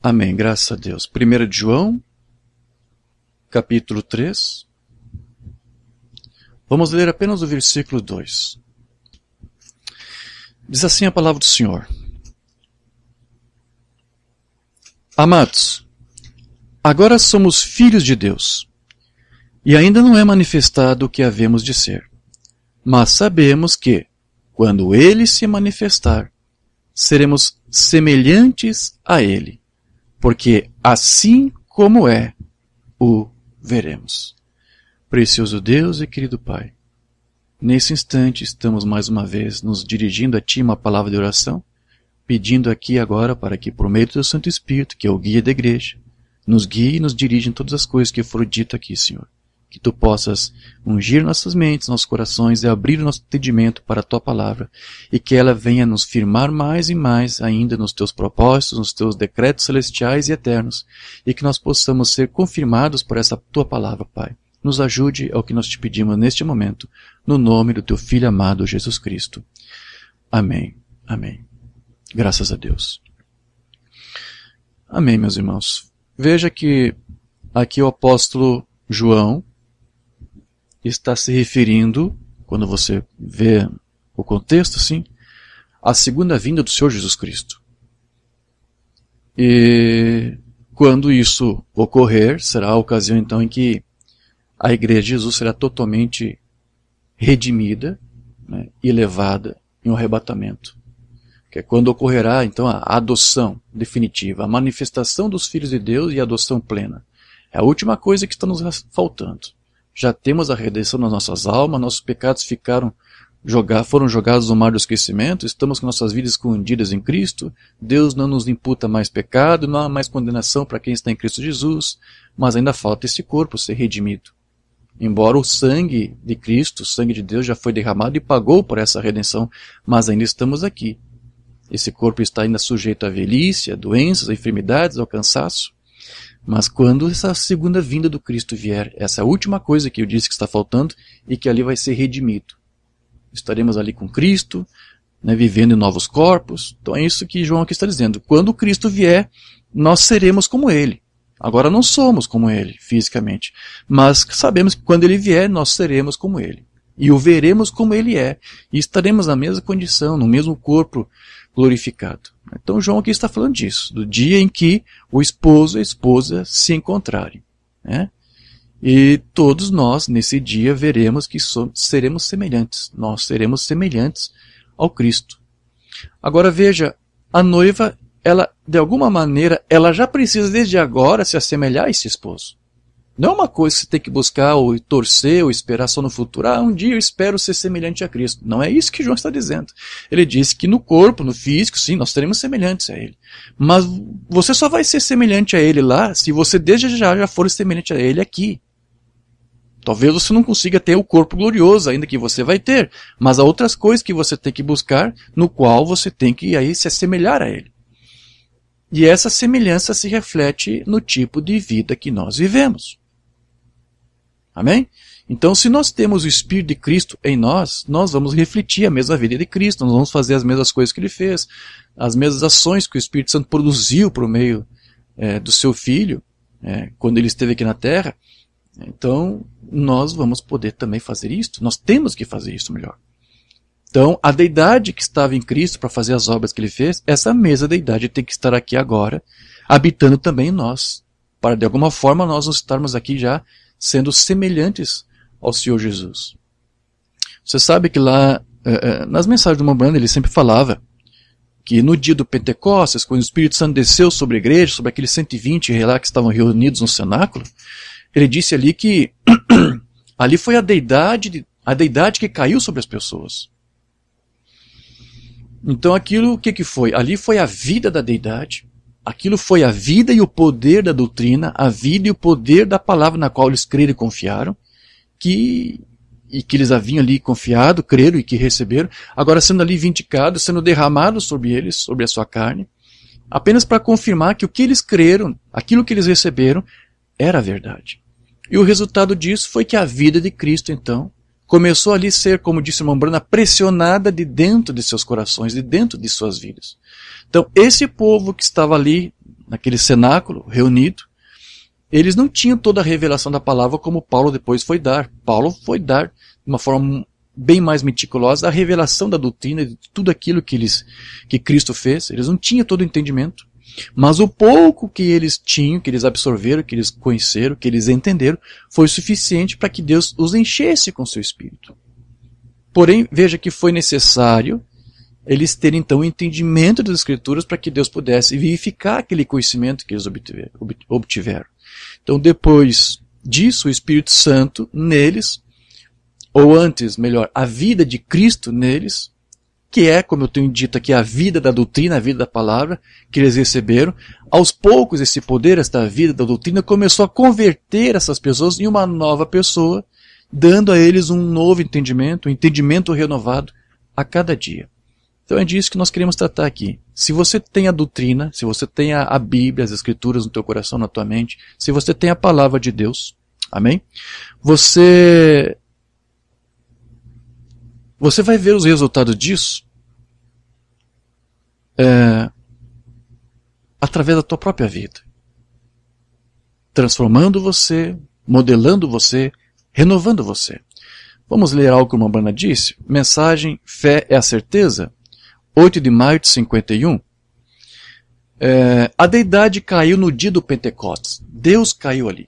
Amém, graças a Deus. 1 de João, capítulo 3. Vamos ler apenas o versículo 2. Diz assim a palavra do Senhor. Amados, agora somos filhos de Deus, e ainda não é manifestado o que havemos de ser. Mas sabemos que, quando Ele se manifestar, seremos semelhantes a Ele, porque assim como é, o veremos. Precioso Deus e querido Pai, nesse instante estamos mais uma vez nos dirigindo a Ti uma palavra de oração, pedindo aqui agora para que, por meio do Teu Santo Espírito, que é o guia da igreja, nos guie e nos dirija em todas as coisas que foram ditas aqui, Senhor. Que Tu possas ungir nossas mentes, nossos corações e abrir o nosso entendimento para a Tua palavra, e que ela venha nos firmar mais e mais ainda nos Teus propósitos, nos Teus decretos celestiais e eternos, e que nós possamos ser confirmados por essa Tua palavra, Pai. Nos ajude ao que nós te pedimos neste momento, no nome do Teu Filho amado Jesus Cristo. Amém. Amém. Graças a Deus. Amém, meus irmãos. Veja que aqui o apóstolo João está se referindo, quando você vê o contexto, assim, à segunda vinda do Senhor Jesus Cristo. E quando isso ocorrer, será a ocasião então em que a igreja de Jesus será totalmente redimida, né, e levada em um arrebatamento. Que é quando ocorrerá então a adoção definitiva, a manifestação dos filhos de Deus e a adoção plena. É a última coisa que está nos faltando. Já temos a redenção nas nossas almas, nossos pecados foram jogados no mar do esquecimento, estamos com nossas vidas escondidas em Cristo, Deus não nos imputa mais pecado, não há mais condenação para quem está em Cristo Jesus, mas ainda falta esse corpo ser redimido. Embora o sangue de Cristo, o sangue de Deus já foi derramado e pagou por essa redenção, mas ainda estamos aqui. Esse corpo está ainda sujeito à velhice, a doenças, a enfermidades, ao cansaço. Mas quando essa segunda vinda do Cristo vier, essa é a última coisa que eu disse que está faltando e que ali vai ser redimido. Estaremos ali com Cristo, né, vivendo em novos corpos. Então é isso que João aqui está dizendo. Quando o Cristo vier, nós seremos como Ele. Agora não somos como Ele, fisicamente. Mas sabemos que quando Ele vier, nós seremos como Ele. E o veremos como Ele é. E estaremos na mesma condição, no mesmo corpo glorificado. Então João aqui está falando disso, do dia em que o esposo e a esposa se encontrarem, né? E todos nós, nesse dia, veremos que seremos semelhantes. Nós seremos semelhantes ao Cristo. Agora veja, a noiva, ela, de alguma maneira, ela já precisa desde agora se assemelhar a esse esposo. Não é uma coisa que você tem que buscar ou torcer ou esperar só no futuro. Um dia eu espero ser semelhante a Cristo. Não é isso que João está dizendo. Ele disse que no corpo, no físico, sim, nós seremos semelhantes a Ele. Mas você só vai ser semelhante a Ele lá se você desde já for semelhante a Ele aqui. Talvez você não consiga ter o corpo glorioso ainda que você vai ter. Mas há outras coisas que você tem que buscar, no qual você tem que aí se assemelhar a Ele. E essa semelhança se reflete no tipo de vida que nós vivemos. Amém? Então, se nós temos o Espírito de Cristo em nós, nós vamos refletir a mesma vida de Cristo, nós vamos fazer as mesmas coisas que Ele fez, as mesmas ações que o Espírito Santo produziu por meio do seu Filho, quando Ele esteve aqui na Terra. Então, nós vamos poder também fazer isto, nós temos que fazer isso melhor. Então, a deidade que estava em Cristo para fazer as obras que Ele fez, essa mesma deidade tem que estar aqui agora, habitando também em nós, para de alguma forma nós estarmos aqui já sendo semelhantes ao Senhor Jesus. Você sabe que lá, nas mensagens do Mombrando, ele sempre falava que no dia do Pentecostes, quando o Espírito Santo desceu sobre a igreja, sobre aqueles 120 lá que estavam reunidos no cenáculo, ele disse ali que ali foi a deidade que caiu sobre as pessoas. Então aquilo, o que foi? Ali foi a vida da deidade. Aquilo foi a vida e o poder da doutrina, a vida e o poder da palavra na qual eles creram e confiaram, e que eles haviam ali confiado, creram e que receberam, agora sendo ali vindicados, sendo derramados sobre eles, sobre a sua carne, apenas para confirmar que o que eles creram, aquilo que eles receberam, era a verdade. E o resultado disso foi que a vida de Cristo, então, começou ali a ser, como disse o irmão Brana, pressionada de dentro de seus corações, de dentro de suas vidas. Então, esse povo que estava ali naquele cenáculo reunido, eles não tinham toda a revelação da palavra como Paulo depois foi dar. Paulo foi dar, de uma forma bem mais meticulosa, a revelação da doutrina, de tudo aquilo que Cristo fez. Eles não tinham todo o entendimento. Mas o pouco que eles tinham, que eles absorveram, que eles conheceram, que eles entenderam, foi suficiente para que Deus os enchesse com seu Espírito. Porém, veja que foi necessário eles terem então o entendimento das Escrituras para que Deus pudesse vivificar aquele conhecimento que eles obtiveram. Então, depois disso, o Espírito Santo neles, ou antes, melhor, a vida de Cristo neles, que é, como eu tenho dito aqui, a vida da doutrina, a vida da palavra, que eles receberam. Aos poucos, esse poder, esta vida da doutrina, começou a converter essas pessoas em uma nova pessoa, dando a eles um novo entendimento, um entendimento renovado a cada dia. Então é disso que nós queremos tratar aqui. Se você tem a doutrina, se você tem a Bíblia, as Escrituras no teu coração, na tua mente, se você tem a palavra de Deus, amém? Você vai ver os resultados disso através da tua própria vida. Transformando você, modelando você, renovando você. Vamos ler algo que o Mombrana disse? Mensagem, fé é a certeza. 8 de maio de 51. A deidade caiu no dia do Pentecostes. Deus caiu ali,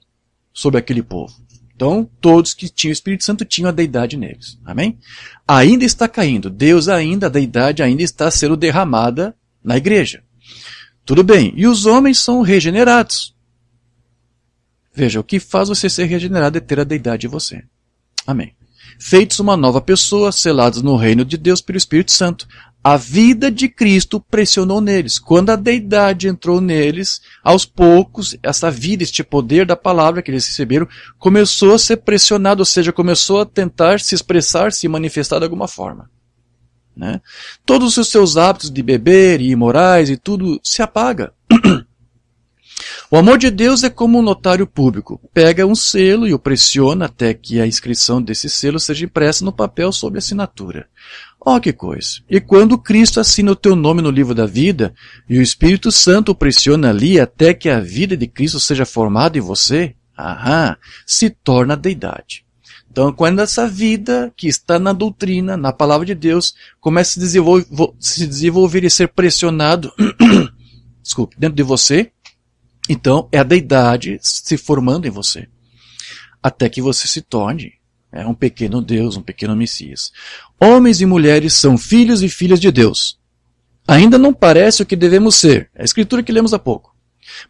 sobre aquele povo. Então, todos que tinham o Espírito Santo tinham a deidade neles. Amém? Ainda está caindo. Deus ainda, a deidade ainda está sendo derramada na igreja. Tudo bem. E os homens são regenerados. Veja, o que faz você ser regenerado é ter a deidade em você. Amém. Feitos uma nova pessoa, selados no reino de Deus pelo Espírito Santo. A vida de Cristo pressionou neles. Quando a deidade entrou neles, aos poucos, essa vida, este poder da palavra que eles receberam, começou a ser pressionado, ou seja, começou a tentar se expressar, se manifestar de alguma forma. Né? Todos os seus hábitos de beber e imorais e tudo se apaga. O amor de Deus é como um notário público. Pega um selo e o pressiona até que a inscrição desse selo seja impressa no papel sob assinatura. Ó, que coisa! E quando Cristo assina o teu nome no livro da vida, e o Espírito Santo o pressiona ali até que a vida de Cristo seja formada em você, se torna a deidade. Então, quando essa vida que está na doutrina, na palavra de Deus, começa a se desenvolver e ser pressionado dentro de você, então é a deidade se formando em você. Até que você se torne um pequeno Deus, um pequeno Messias. Homens e mulheres são filhos e filhas de Deus. Ainda não parece o que devemos ser. É a escritura que lemos há pouco.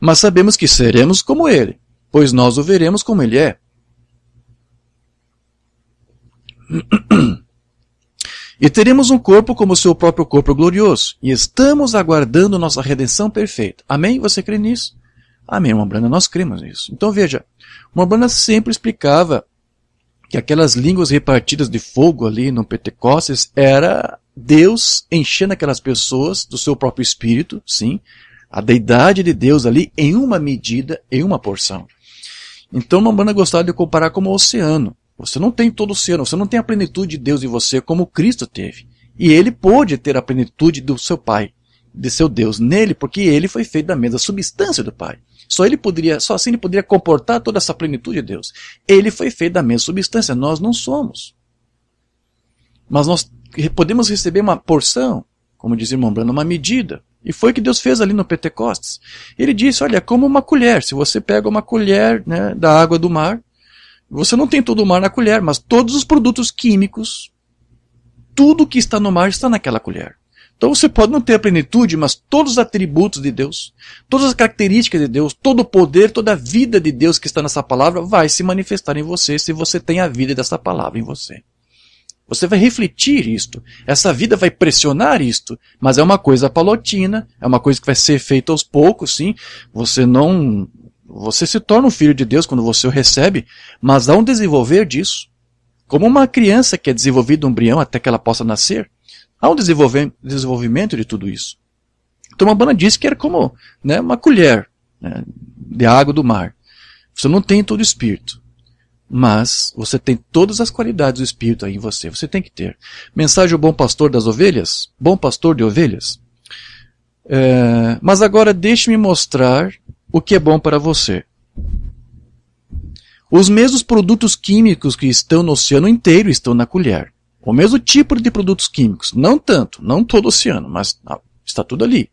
Mas sabemos que seremos como Ele, pois nós o veremos como Ele é. E teremos um corpo como o seu próprio corpo glorioso. E estamos aguardando nossa redenção perfeita. Amém? Você crê nisso? Amém, irmã Brana, nós cremos nisso. Então veja, irmã Brana sempre explicava que aquelas línguas repartidas de fogo ali no Pentecostes era Deus enchendo aquelas pessoas do seu próprio espírito, sim, a deidade de Deus ali em uma medida, em uma porção. Então irmã Brana gostava de comparar como o oceano. Você não tem todo o oceano, você não tem a plenitude de Deus em você como Cristo teve. E ele pôde ter a plenitude do seu Pai, de seu Deus nele, porque ele foi feito da mesma substância do Pai. Só assim ele poderia comportar toda essa plenitude de Deus. Ele foi feito da mesma substância, nós não somos. Mas nós podemos receber uma porção, como diz o irmão Brano, uma medida. E foi o que Deus fez ali no Pentecostes. Ele disse, olha, é como uma colher. Se você pega uma colher, né, da água do mar, você não tem todo o mar na colher, mas todos os produtos químicos, tudo que está no mar está naquela colher. Então você pode não ter a plenitude, mas todos os atributos de Deus, todas as características de Deus, todo o poder, toda a vida de Deus que está nessa palavra vai se manifestar em você se você tem a vida dessa palavra em você. Você vai refletir isto, essa vida vai pressionar isto, mas é uma coisa paulatina, é uma coisa que vai ser feita aos poucos, sim. Você se torna um filho de Deus quando você o recebe, mas há um desenvolver disso. Como uma criança que é desenvolvida um embrião até que ela possa nascer, há um desenvolvimento de tudo isso. Então a Bana disse que era como, né, uma colher, né, de água do mar. Você não tem todo o Espírito, mas você tem todas as qualidades do Espírito aí em você. Você tem que ter. Mensagem ao bom pastor das ovelhas? Bom pastor de ovelhas? Mas agora deixe-me mostrar o que é bom para você. Os mesmos produtos químicos que estão no oceano inteiro estão na colher. O mesmo tipo de produtos químicos. Não tanto, não todo o oceano, mas está tudo ali.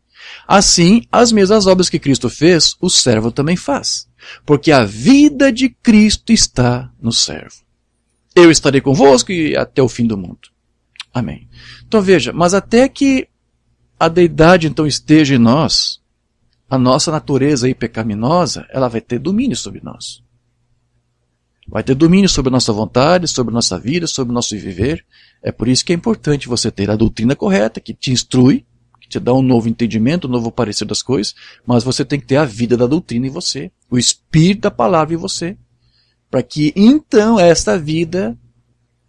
Assim, as mesmas obras que Cristo fez, o servo também faz. Porque a vida de Cristo está no servo. Eu estarei convosco e até o fim do mundo. Amém. Então veja, mas até que a deidade então esteja em nós, a nossa natureza aí pecaminosa, ela vai ter domínio sobre nós. Vai ter domínio sobre a nossa vontade, sobre a nossa vida, sobre o nosso viver. É por isso que é importante você ter a doutrina correta, que te instrui, que te dá um novo entendimento, um novo parecer das coisas, mas você tem que ter a vida da doutrina em você, o espírito da palavra em você, para que então esta vida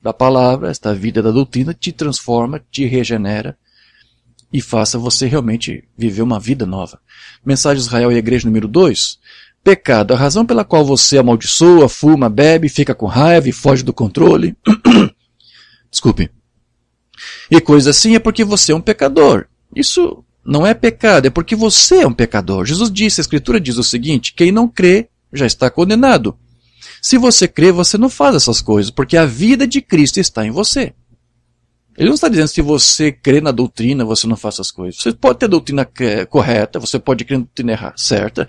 da palavra, esta vida da doutrina te transforma, te regenera e faça você realmente viver uma vida nova. Mensagem de Israel e Igreja número 2. Pecado, a razão pela qual você amaldiçoa, fuma, bebe, fica com raiva e foge do controle. Desculpe. E coisa assim é porque você é um pecador. Isso não é pecado, é porque você é um pecador. Jesus disse, a Escritura diz o seguinte, quem não crê já está condenado. Se você crê, você não faz essas coisas, porque a vida de Cristo está em você. Ele não está dizendo que se você crê na doutrina, você não faz as coisas. Você pode ter a doutrina correta, você pode crer na doutrina certa,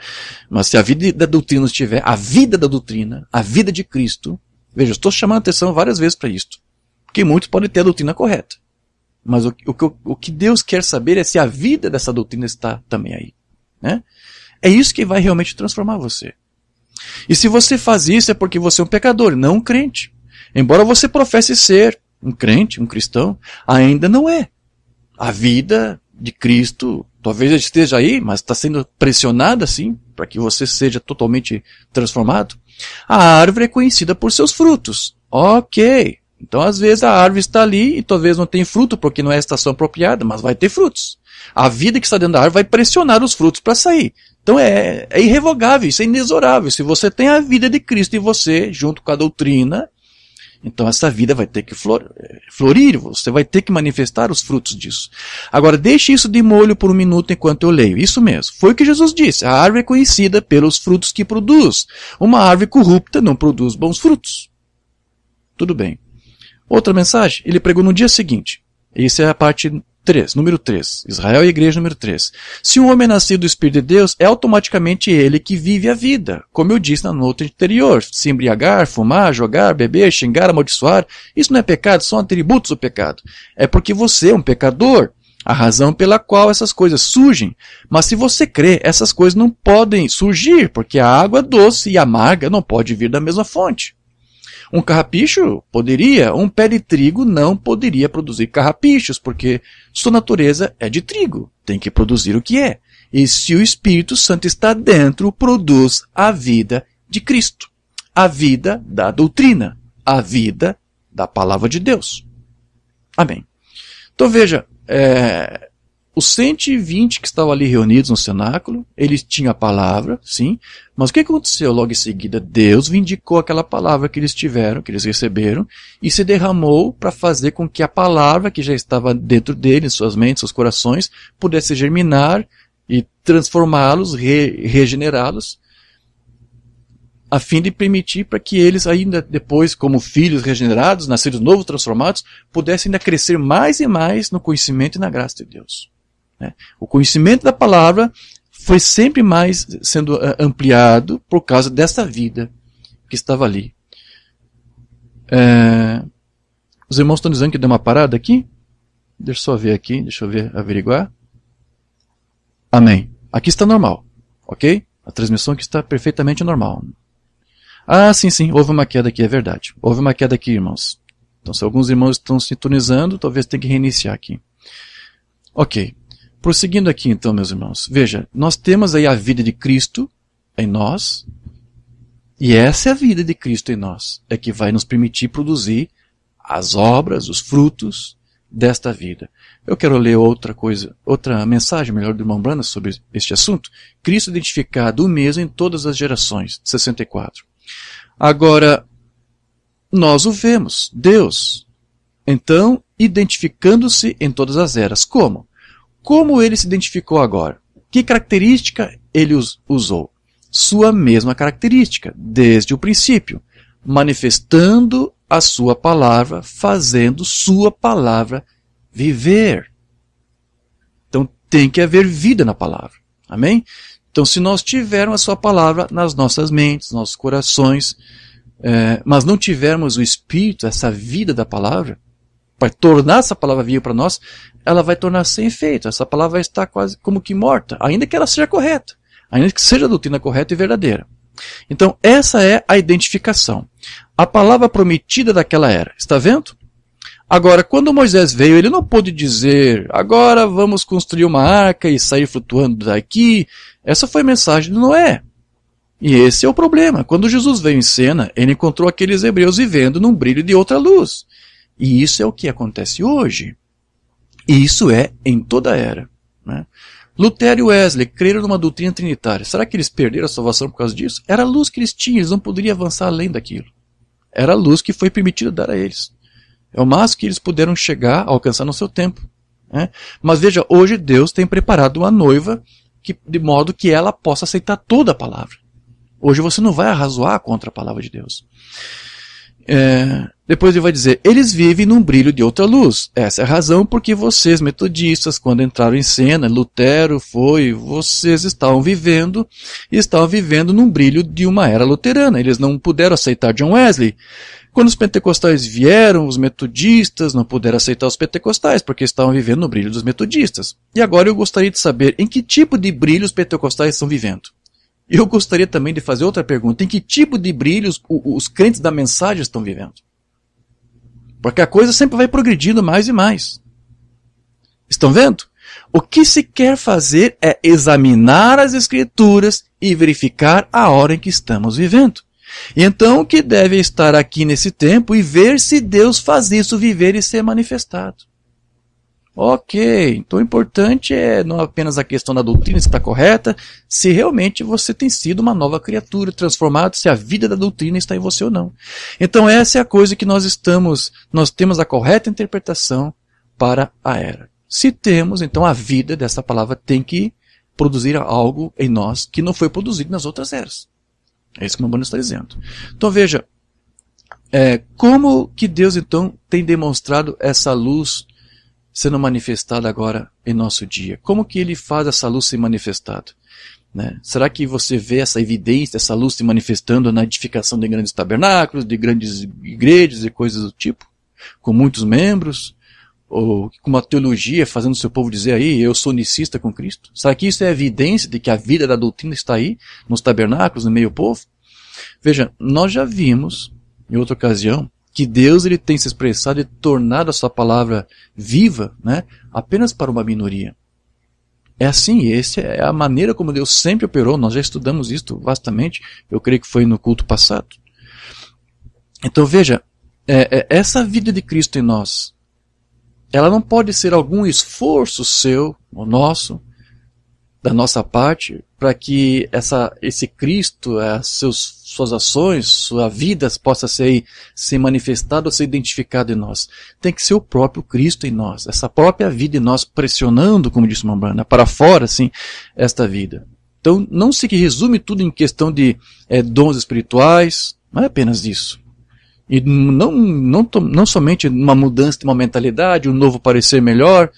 mas se a vida da doutrina estiver, a vida da doutrina, a vida de Cristo, veja, eu estou chamando a atenção várias vezes para isto, porque muitos podem ter a doutrina correta, mas o que Deus quer saber é se a vida dessa doutrina está também aí. Né? É isso que vai realmente transformar você. E se você faz isso é porque você é um pecador, não um crente. Embora você professe ser um crente, um cristão, ainda não é. A vida de Cristo, talvez esteja aí, mas está sendo pressionada assim, para que você seja totalmente transformado. A árvore é conhecida por seus frutos. Ok. Então, às vezes, a árvore está ali e talvez não tenha fruto, porque não é a estação apropriada, mas vai ter frutos. A vida que está dentro da árvore vai pressionar os frutos para sair. Então, é irrevogável, isso é inexorável. Se você tem a vida de Cristo em você, junto com a doutrina, então essa vida vai ter que florir, você vai ter que manifestar os frutos disso. Agora, deixe isso de molho por um minuto enquanto eu leio. Isso mesmo. Foi o que Jesus disse. A árvore é conhecida pelos frutos que produz. Uma árvore corrupta não produz bons frutos. Tudo bem. Outra mensagem, ele pregou no dia seguinte. Essa é a parte 3, número 3. Israel e Igreja número 3. Se um homem é nascido do Espírito de Deus, é automaticamente ele que vive a vida. Como eu disse na nota anterior. Se embriagar, fumar, jogar, beber, xingar, amaldiçoar. Isso não é pecado, são atributos do pecado. É porque você é um pecador. A razão pela qual essas coisas surgem. Mas se você crê, essas coisas não podem surgir, porque a água doce e amarga não pode vir da mesma fonte. Um carrapicho poderia, um pé de trigo não poderia produzir carrapichos, porque sua natureza é de trigo, tem que produzir o que é. E se o Espírito Santo está dentro, produz a vida de Cristo, a vida da doutrina, a vida da palavra de Deus. Amém. Então veja, os 120 que estavam ali reunidos no cenáculo, eles tinham a palavra, sim, mas o que aconteceu logo em seguida? Deus vindicou aquela palavra que eles tiveram, que eles receberam, e se derramou para fazer com que a palavra que já estava dentro deles, suas mentes, seus corações, pudesse germinar e transformá-los, regenerá-los, a fim de permitir para que eles ainda depois, como filhos regenerados, nascidos novos, transformados, pudessem ainda crescer mais e mais no conhecimento e na graça de Deus. O conhecimento da palavra foi sempre mais sendo ampliado por causa dessa vida que estava ali. Os irmãos estão dizendo que deu uma parada aqui? Deixa eu só ver aqui, deixa eu ver, averiguar. Amém. Aqui está normal, ok? A transmissão aqui está perfeitamente normal. Ah, sim, houve uma queda aqui, é verdade. Houve uma queda aqui, irmãos. Então, se alguns irmãos estão sintonizando, talvez tenha que reiniciar aqui. Ok. Prosseguindo aqui então, meus irmãos, veja, nós temos aí a vida de Cristo em nós, e essa é a vida de Cristo em nós, é que vai nos permitir produzir as obras, os frutos desta vida. Eu quero ler outra mensagem, melhor, do irmão Branham sobre este assunto. Cristo identificado o mesmo em todas as gerações, 64. Agora, nós o vemos, Deus, então, identificando-se em todas as eras. Como? como ele se identificou agora? Que característica ele usou? Sua mesma característica, desde o princípio, manifestando a sua palavra, fazendo sua palavra viver. Então tem que haver vida na palavra. Amém? Então se nós tivermos a sua palavra nas nossas mentes, nossos corações, mas não tivermos o Espírito, essa vida da palavra, para tornar essa palavra viva para nós, ela vai tornar sem efeito. Essa palavra vai estar quase como que morta, ainda que ela seja correta, ainda que seja a doutrina correta e verdadeira. Então essa é a identificação. A palavra prometida daquela era. Está vendo? Agora, quando Moisés veio, ele não pôde dizer, agora vamos construir uma arca e sair flutuando daqui. Essa foi a mensagem de Noé. E esse é o problema. Quando Jesus veio em cena, ele encontrou aqueles hebreus vivendo num brilho de outra luz. E isso é o que acontece hoje. E isso é em toda a era. Né? Lutero e Wesley creram numa doutrina trinitária. Será que eles perderam a salvação por causa disso? Era a luz que eles tinham, eles não poderiam avançar além daquilo. Era a luz que foi permitido dar a eles. É o máximo que eles puderam chegar a alcançar no seu tempo. Né? Mas veja, hoje Deus tem preparado uma noiva de modo que ela possa aceitar toda a palavra. Hoje você não vai arrazoar contra a palavra de Deus. Depois ele vai dizer, eles vivem num brilho de outra luz. Essa é a razão porque vocês, metodistas, quando entraram em cena, Lutero vocês estavam vivendo num brilho de uma era luterana. Eles não puderam aceitar John Wesley. Quando os pentecostais vieram, os metodistas não puderam aceitar os pentecostais, porque estavam vivendo no brilho dos metodistas. E agora eu gostaria de saber em que tipo de brilho os pentecostais estão vivendo. Eu gostaria também de fazer outra pergunta. Em que tipo de brilho os crentes da mensagem estão vivendo? Porque a coisa sempre vai progredindo mais e mais. Estão vendo? O que se quer fazer é examinar as Escrituras e verificar a hora em que estamos vivendo. E então o que deve estar aqui nesse tempo e ver se Deus faz isso viver e ser manifestado. Ok, então o importante é não apenas a questão da doutrina se está correta, se realmente você tem sido uma nova criatura, transformado, se a vida da doutrina está em você ou não. Então essa é a coisa que nós temos a correta interpretação para a era. Se temos, então a vida dessa palavra tem que produzir algo em nós que não foi produzido nas outras eras. É isso que o Mano está dizendo. Então veja, como que Deus então tem demonstrado essa luz sendo manifestada agora em nosso dia? Como que Ele faz essa luz ser manifestada? Né? Será que você vê essa evidência, essa luz se manifestando na edificação de grandes tabernáculos, de grandes igrejas e coisas do tipo? Com muitos membros? Ou com uma teologia fazendo o seu povo dizer aí, eu sou unicista com Cristo? Será que isso é evidência de que a vida da doutrina está aí, nos tabernáculos, no meio do povo? Veja, nós já vimos, em outra ocasião, que Deus ele tem se expressado e tornado a sua palavra viva, né, apenas para uma minoria. É assim, essa é a maneira como Deus sempre operou, nós já estudamos isso vastamente, eu creio que foi no culto passado. Então veja, essa vida de Cristo em nós, ela não pode ser algum esforço seu, ou nosso, da nossa parte, para que esse Cristo, suas ações, sua vida possa ser manifestada ou ser identificada em nós. Tem que ser o próprio Cristo em nós, essa própria vida em nós, pressionando, como disse Mambrana, para fora, assim, esta vida. Então, não se resume tudo em questão de dons espirituais, não é apenas isso. E não somente uma mudança de uma mentalidade, um novo parecer melhor,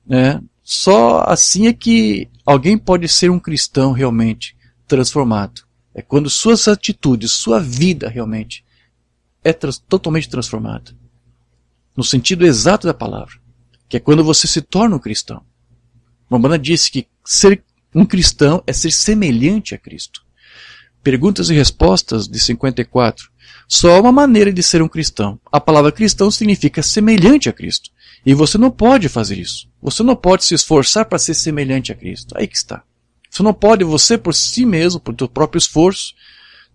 né? Só assim é que alguém pode ser um cristão realmente transformado. É quando suas atitudes, sua vida realmente é totalmente transformada. No sentido exato da palavra. Que é quando você se torna um cristão. Mambrana disse que ser um cristão é ser semelhante a Cristo. Perguntas e respostas de 54. Só há uma maneira de ser um cristão. A palavra cristão significa semelhante a Cristo. E você não pode fazer isso. Você não pode se esforçar para ser semelhante a Cristo. Aí que está. Você não pode, você por si mesmo, por seu próprio esforço,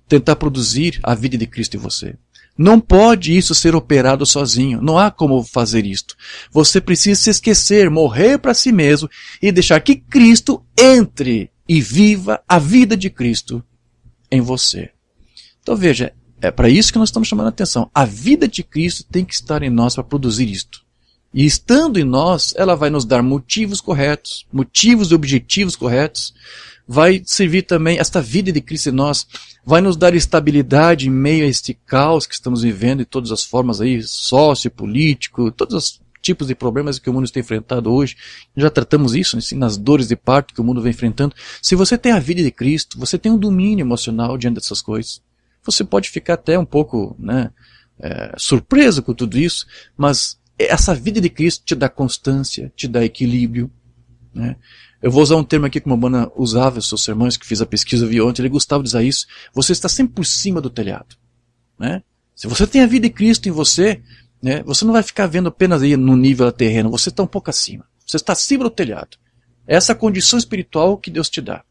tentar produzir a vida de Cristo em você. Não pode isso ser operado sozinho. Não há como fazer isto. Você precisa se esquecer, morrer para si mesmo e deixar que Cristo entre e viva a vida de Cristo em você. Então veja, é para isso que nós estamos chamando a atenção. A vida de Cristo tem que estar em nós para produzir isto. E estando em nós, ela vai nos dar motivos corretos, motivos e objetivos corretos. Vai servir também, esta vida de Cristo em nós, vai nos dar estabilidade em meio a este caos que estamos vivendo de todas as formas aí, sociopolítico, todos os tipos de problemas que o mundo está enfrentando hoje. Já tratamos isso, assim, nas dores de parto que o mundo vem enfrentando. Se você tem a vida de Cristo, você tem um domínio emocional diante dessas coisas. Você pode ficar até um pouco, surpreso com tudo isso, mas essa vida de Cristo te dá constância, te dá equilíbrio, né? Eu vou usar um termo aqui que o Umbanda usava nos seus sermões, que fiz a pesquisa, vi ontem, ele gostava de usar isso. Você está sempre por cima do telhado, né? Se você tem a vida de Cristo em você, né, você não vai ficar vendo apenas aí no nível terreno, você está um pouco acima. Você está acima do telhado. Essa condição espiritual que Deus te dá.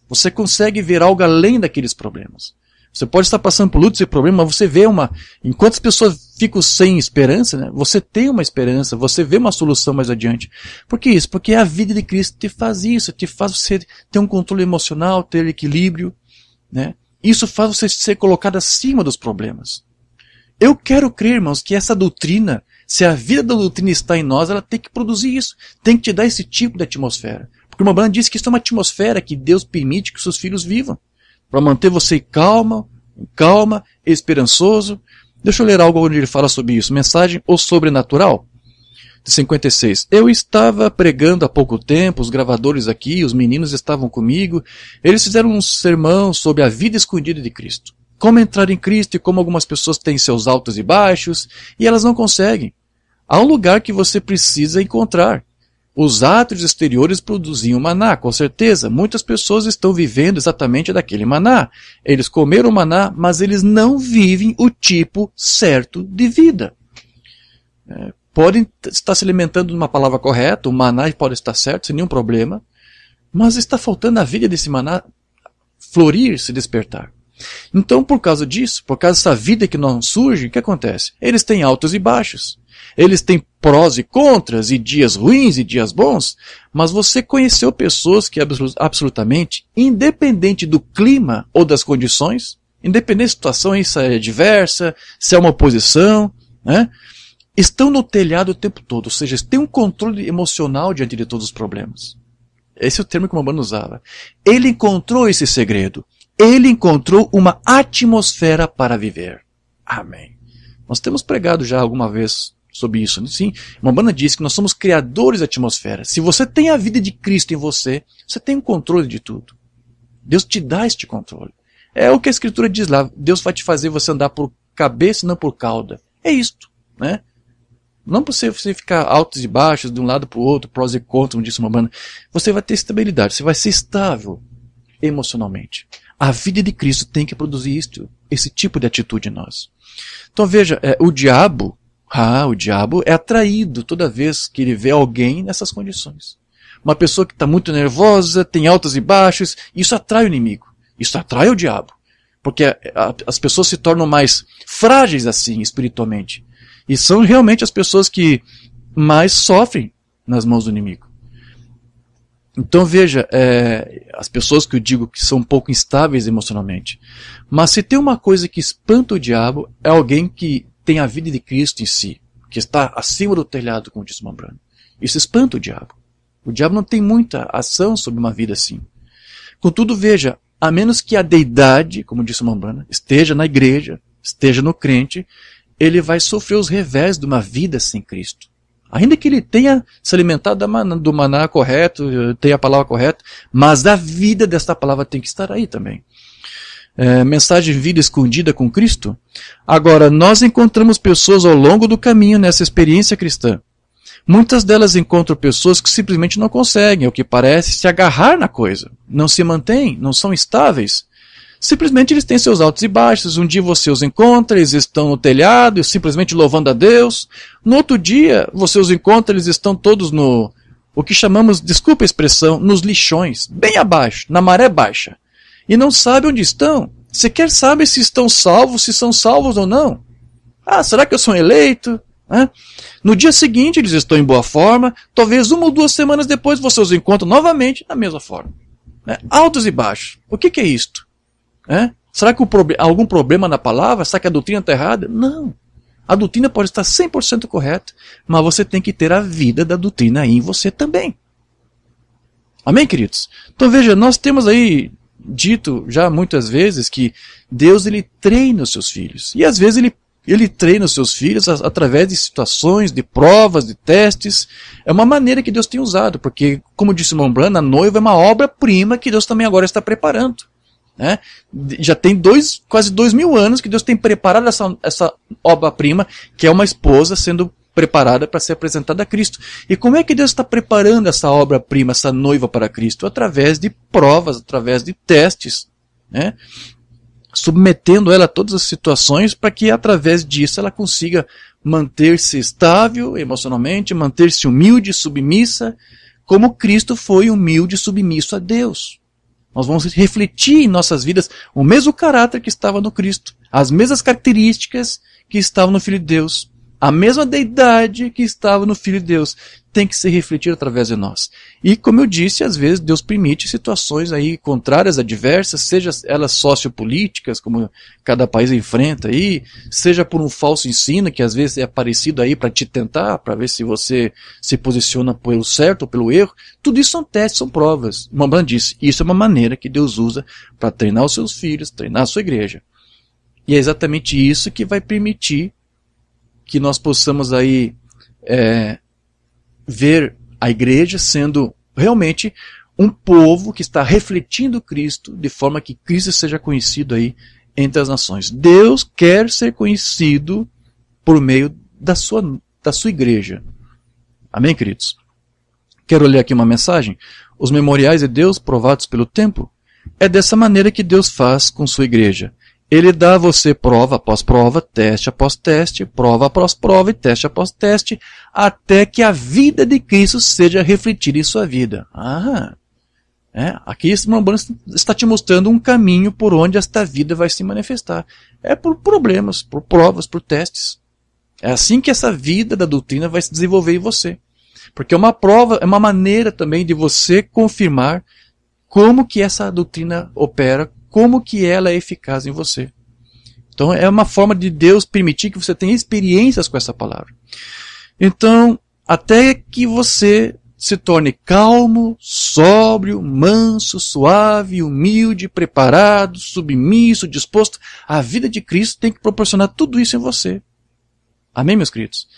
Você consegue ver algo além daqueles problemas. Você pode estar passando por lutas e problemas, mas você vê enquanto as pessoas ficam sem esperança, né, você tem uma esperança, você vê uma solução mais adiante. Por que isso? Porque a vida de Cristo te faz isso, te faz você ter um controle emocional, ter equilíbrio, né? Isso faz você ser colocado acima dos problemas. Eu quero crer, irmãos, que essa doutrina, se a vida da doutrina está em nós, ela tem que produzir isso, tem que te dar esse tipo de atmosfera. Porque o Umbanda diz que isso é uma atmosfera que Deus permite que seus filhos vivam, para manter você calma, esperançoso. Deixa eu ler algo onde ele fala sobre isso. Mensagem O Sobrenatural, de 56. Eu estava pregando há pouco tempo, os gravadores aqui, os meninos estavam comigo. Eles fizeram um sermão sobre a vida escondida de Cristo. Como entrar em Cristo e como algumas pessoas têm seus altos e baixos, e elas não conseguem. Há um lugar que você precisa encontrar. Os atos exteriores produziam maná, com certeza. Muitas pessoas estão vivendo exatamente daquele maná. Eles comeram maná, mas eles não vivem o tipo certo de vida. Podem estar se alimentando de uma palavra correta, o maná pode estar certo, sem nenhum problema, mas está faltando a vida desse maná florir, se despertar. Então, por causa disso, por causa dessa vida que não surge, o que acontece? Eles têm altos e baixos. Eles têm prós e contras, e dias ruins e dias bons, mas você conheceu pessoas que absolutamente, independente do clima ou das condições, independente da situação, se é adversa, se é uma oposição, né, estão no telhado o tempo todo, ou seja, têm um controle emocional diante de todos os problemas. Esse é o termo que o Umbanda usava. Ele encontrou esse segredo. Ele encontrou uma atmosfera para viver. Amém. Nós temos pregado já alguma vez sobre isso. Sim, a Umbanda diz que nós somos criadores da atmosfera. Se você tem a vida de Cristo em você, você tem o controle de tudo. Deus te dá este controle. É o que a Escritura diz lá. Deus vai te fazer você andar por cabeça e não por cauda. É isto, né? Não por você ficar altos e baixos de um lado para o outro, prós e contras, como disse uma Umbanda. Você vai ter estabilidade, você vai ser estável emocionalmente. A vida de Cristo tem que produzir isto, esse tipo de atitude em nós. Então veja, o diabo é atraído toda vez que ele vê alguém nessas condições. Uma pessoa que está muito nervosa, tem altos e baixos, isso atrai o inimigo. Isso atrai o diabo. Porque as pessoas se tornam mais frágeis assim, espiritualmente. E são realmente as pessoas que mais sofrem nas mãos do inimigo. Então veja, as pessoas que eu digo que são um pouco instáveis emocionalmente. Mas se tem uma coisa que espanta o diabo, é alguém que tem a vida de Cristo em si, que está acima do telhado, como disse o Umbanda. Isso espanta o diabo. O diabo não tem muita ação sobre uma vida assim. Contudo, veja, a menos que a deidade, como disse o Umbanda, esteja na igreja, esteja no crente, ele vai sofrer os revés de uma vida sem Cristo. Ainda que ele tenha se alimentado do maná correto, tenha a palavra correta, mas a vida desta palavra tem que estar aí também. Mensagem de vida escondida com Cristo. Agora, nós encontramos pessoas ao longo do caminho nessa experiência cristã. Muitas delas encontram pessoas que simplesmente não conseguem, ao que parece, se agarrar na coisa. Não se mantêm, não são estáveis. Simplesmente eles têm seus altos e baixos. Um dia você os encontra, eles estão no telhado, simplesmente louvando a Deus. No outro dia, você os encontra, eles estão todos o que chamamos, desculpa a expressão, nos lixões, bem abaixo, na maré baixa. E não sabe onde estão. Sequer sabe se estão salvos, se são salvos ou não. Será que eu sou eleito? No dia seguinte eles estão em boa forma, talvez 1 ou 2 semanas depois você os encontra novamente na mesma forma. Altos e baixos. O que é isto? Será que há algum problema na palavra? Será que a doutrina está errada? Não. A doutrina pode estar 100% correta, mas você tem que ter a vida da doutrina aí em você também. Amém, queridos? Então veja, nós temos aí dito já muitas vezes que Deus ele treina os seus filhos. E às vezes ele treina os seus filhos através de situações, de provas, de testes. É uma maneira que Deus tem usado, porque, como disse o irmão Branham, a noiva é uma obra-prima que Deus também agora está preparando. Né? Já tem quase 2000 anos que Deus tem preparado essa obra-prima, que é uma esposa sendo preparada para ser apresentada a Cristo. E como é que Deus está preparando essa obra-prima, essa noiva para Cristo? Através de provas, através de testes, né? Submetendo ela a todas as situações para que através disso ela consiga manter-se estável emocionalmente, manter-se humilde e submissa, como Cristo foi humilde e submisso a Deus. Nós vamos refletir em nossas vidas o mesmo caráter que estava no Cristo, as mesmas características que estavam no Filho de Deus, a mesma deidade que estava no Filho de Deus tem que ser refletida através de nós. E como eu disse, às vezes Deus permite situações aí contrárias, adversas, seja elas sociopolíticas, como cada país enfrenta aí, seja por um falso ensino que às vezes é aparecido aí para te tentar, para ver se você se posiciona pelo certo ou pelo erro. Tudo isso são testes, são provas. O Mambrand disse, isso é uma maneira que Deus usa para treinar os seus filhos, treinar a sua igreja. E é exatamente isso que vai permitir que nós possamos aí ver a igreja sendo realmente um povo que está refletindo Cristo, de forma que Cristo seja conhecido aí entre as nações. Deus quer ser conhecido por meio da sua igreja. Amém, queridos? Quero ler aqui uma mensagem. Os memoriais de Deus provados pelo tempo. É dessa maneira que Deus faz com sua igreja. Ele dá a você prova após prova, teste após teste, prova após prova e teste após teste, até que a vida de Cristo seja refletida em sua vida. Aqui esse irmão está te mostrando um caminho por onde esta vida vai se manifestar. É por problemas, por provas, por testes. É assim que essa vida da doutrina vai se desenvolver em você. Porque é uma prova, é uma maneira também de você confirmar como que essa doutrina opera, como que ela é eficaz em você. Então é uma forma de Deus permitir que você tenha experiências com essa palavra. Então, até que você se torne calmo, sóbrio, manso, suave, humilde, preparado, submisso, disposto, a vida de Cristo tem que proporcionar tudo isso em você. Amém, meus queridos?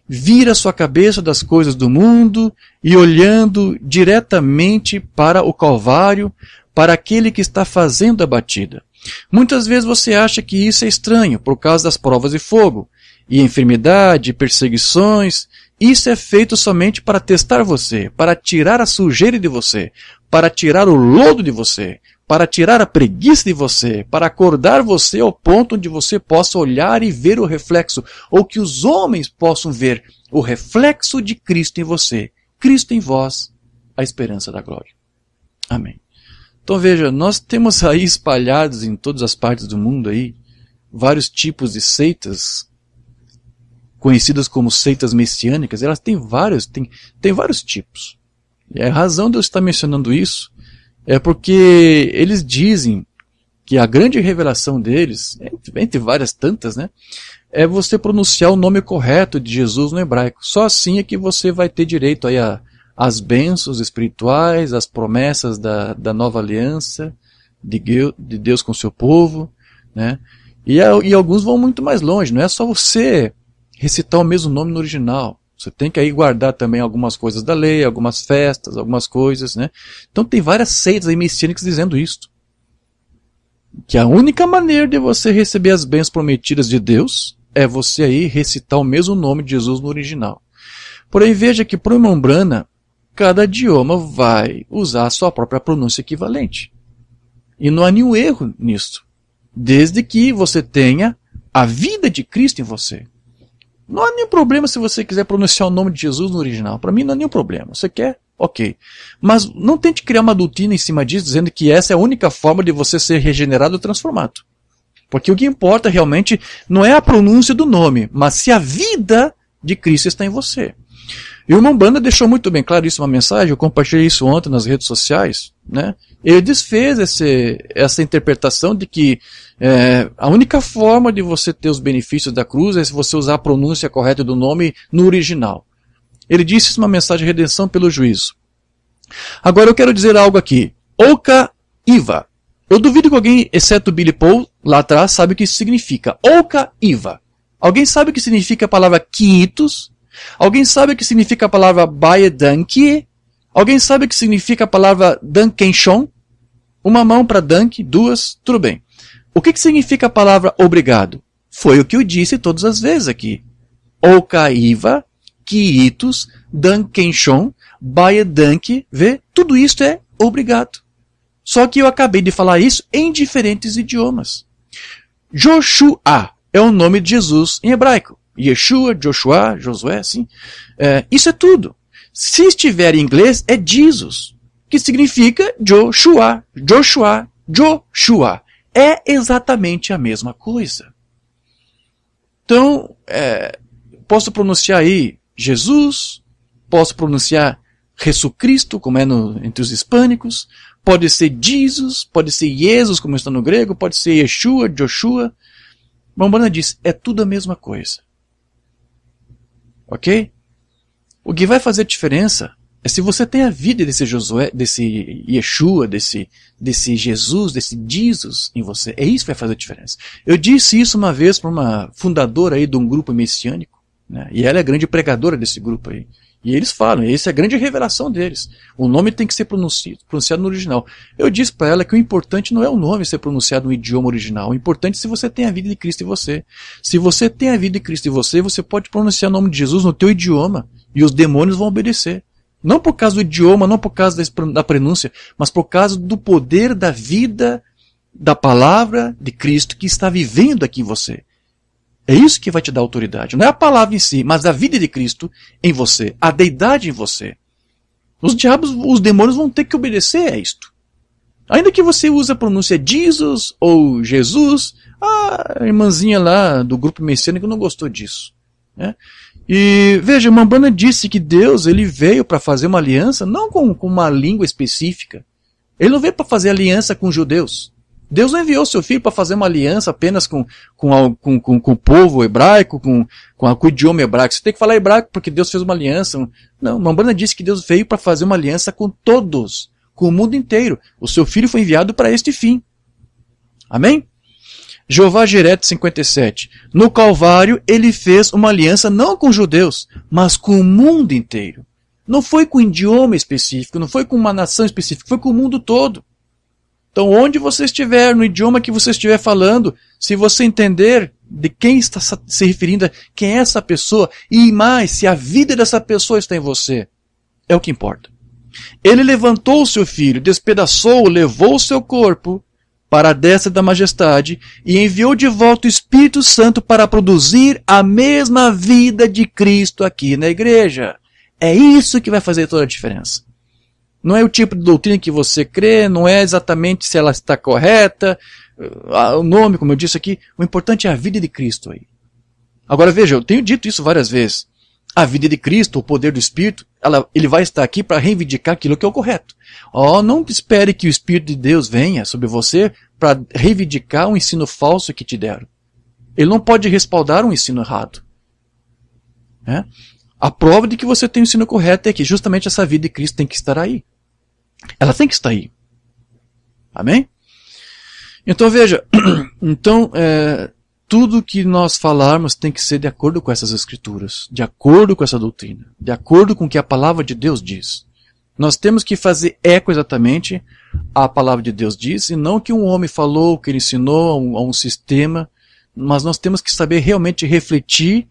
Vira sua cabeça das coisas do mundo e olhando diretamente para o Calvário, para aquele que está fazendo a batida. Muitas vezes você acha que isso é estranho por causa das provas de fogo, e enfermidade, perseguições. Isso é feito somente para testar você, para tirar a sujeira de você, para tirar o lodo de você, para tirar a preguiça de você, para acordar você ao ponto onde você possa olhar e ver o reflexo, ou que os homens possam ver o reflexo de Cristo em você, Cristo em vós, a esperança da glória. Amém. Então veja, nós temos aí espalhados em todas as partes do mundo aí vários tipos de seitas, conhecidas como seitas messiânicas. Elas têm vários tipos. E a razão de eu estar mencionando isso é porque eles dizem que a grande revelação deles, entre várias tantas, né, é você pronunciar o nome correto de Jesus no hebraico. Só assim é que você vai ter direito aí às bênçãos espirituais, às promessas da nova aliança de Deus com o seu povo, né? E alguns vão muito mais longe. Não é só você recitar o mesmo nome no original. Você tem que aí guardar também algumas coisas da lei, algumas festas, algumas coisas, né? Então tem várias seitas aí messiânicas dizendo isso. Que a única maneira de você receber as bênçãos prometidas de Deus é você aí recitar o mesmo nome de Jesus no original. Porém, veja que para o irmão Branham, cada idioma vai usar a sua própria pronúncia equivalente. E não há nenhum erro nisso. Desde que você tenha a vida de Cristo em você. Não há nenhum problema se você quiser pronunciar o nome de Jesus no original. Para mim não há nenhum problema. Você quer? Ok. Mas não tente criar uma doutrina em cima disso, dizendo que essa é a única forma de você ser regenerado ou transformado. Porque o que importa realmente não é a pronúncia do nome, mas se a vida de Cristo está em você. E o irmão Branham deixou muito bem claro isso, uma mensagem, eu compartilhei isso ontem nas redes sociais, né? Ele desfez essa interpretação de que A única forma de você ter os benefícios da cruz é se você usar a pronúncia correta do nome no original. Ele disse isso, uma mensagem de redenção pelo juízo. Agora eu quero dizer algo aqui. Oka Iva. Eu duvido que alguém, exceto Billy Paul, lá atrás, sabe o que isso significa. Oka Iva. Alguém sabe o que significa a palavra quintos? Alguém sabe o que significa a palavra baedankie? Alguém sabe o que significa a palavra dankenshon? Uma mão para dank, duas, tudo bem. O que significa a palavra obrigado? Foi o que eu disse todas as vezes aqui. Oka Iva, quiitos, dankenshon, baedankie, vê? Tudo isso é obrigado. Só que eu acabei de falar isso em diferentes idiomas. Joshua é o nome de Jesus em hebraico. Yeshua, Joshua, Josué, sim. Isso é tudo. Se estiver em inglês, é Jesus, que significa Joshua, Joshua, Joshua. É exatamente a mesma coisa. Então, posso pronunciar aí Jesus, posso pronunciar Jesucristo, como é entre os hispânicos, pode ser Jesus, pode ser Jesus, como está no grego, pode ser Yeshua, Joshua. Mambrana diz, é tudo a mesma coisa. Ok? O que vai fazer diferença é se você tem a vida desse Josué, desse Yeshua, desse Jesus, desse Jesus em você. É isso que vai fazer a diferença. Eu disse isso uma vez para uma fundadora aí de um grupo messiânico, né? E ela é a grande pregadora desse grupo aí. E eles falam, essa é a grande revelação deles. O nome tem que ser pronunciado no original. Eu disse para ela que o importante não é o nome ser pronunciado no idioma original. O importante é se você tem a vida de Cristo em você. Se você tem a vida de Cristo em você, você pode pronunciar o nome de Jesus no teu idioma. E os demônios vão obedecer. Não por causa do idioma, não por causa da pronúncia, mas por causa do poder da vida, da palavra de Cristo que está vivendo aqui em você. É isso que vai te dar autoridade. Não é a palavra em si, mas a vida de Cristo em você. A deidade em você. Os demônios vão ter que obedecer a isto. Ainda que você use a pronúncia Jesus ou Jesus, a irmãzinha lá do grupo messiânico não gostou disso. Né? E veja, Mambrana disse que Deus ele veio para fazer uma aliança não com uma língua específica. Ele não veio para fazer aliança com os judeus. Deus não enviou seu filho para fazer uma aliança apenas com o povo hebraico, com o idioma hebraico. Você tem que falar hebraico porque Deus fez uma aliança. Não, Mambrana disse que Deus veio para fazer uma aliança com todos, com o mundo inteiro. O seu filho foi enviado para este fim. Amém? Jeová Jireh 57. No Calvário, ele fez uma aliança não com os judeus, mas com o mundo inteiro. Não foi com um idioma específico, não foi com uma nação específica, foi com o mundo todo. Então, onde você estiver, no idioma que você estiver falando, se você entender de quem está se referindo, quem é essa pessoa, e mais, se a vida dessa pessoa está em você, é o que importa. Ele levantou o seu filho, despedaçou-o, levou o seu corpo para a destra da majestade e enviou de volta o Espírito Santo para produzir a mesma vida de Cristo aqui na igreja. É isso que vai fazer toda a diferença. Não é o tipo de doutrina que você crê, não é exatamente se ela está correta, o nome, como eu disse aqui, o importante é a vida de Cristo aí. Agora veja, eu tenho dito isso várias vezes. A vida de Cristo, o poder do Espírito, ele vai estar aqui para reivindicar aquilo que é o correto. Não espere que o Espírito de Deus venha sobre você para reivindicar um ensino falso que te deram. Ele não pode respaldar um ensino errado. A prova de que você tem o ensino correto é que justamente essa vida de Cristo tem que estar aí. Ela tem que estar aí. Amém? Então veja, tudo que nós falarmos tem que ser de acordo com essas escrituras, de acordo com essa doutrina, de acordo com o que a palavra de Deus diz. Nós temos que fazer eco exatamente à palavra de Deus diz, e não que um homem falou, que ele ensinou a um sistema, mas nós temos que saber realmente refletir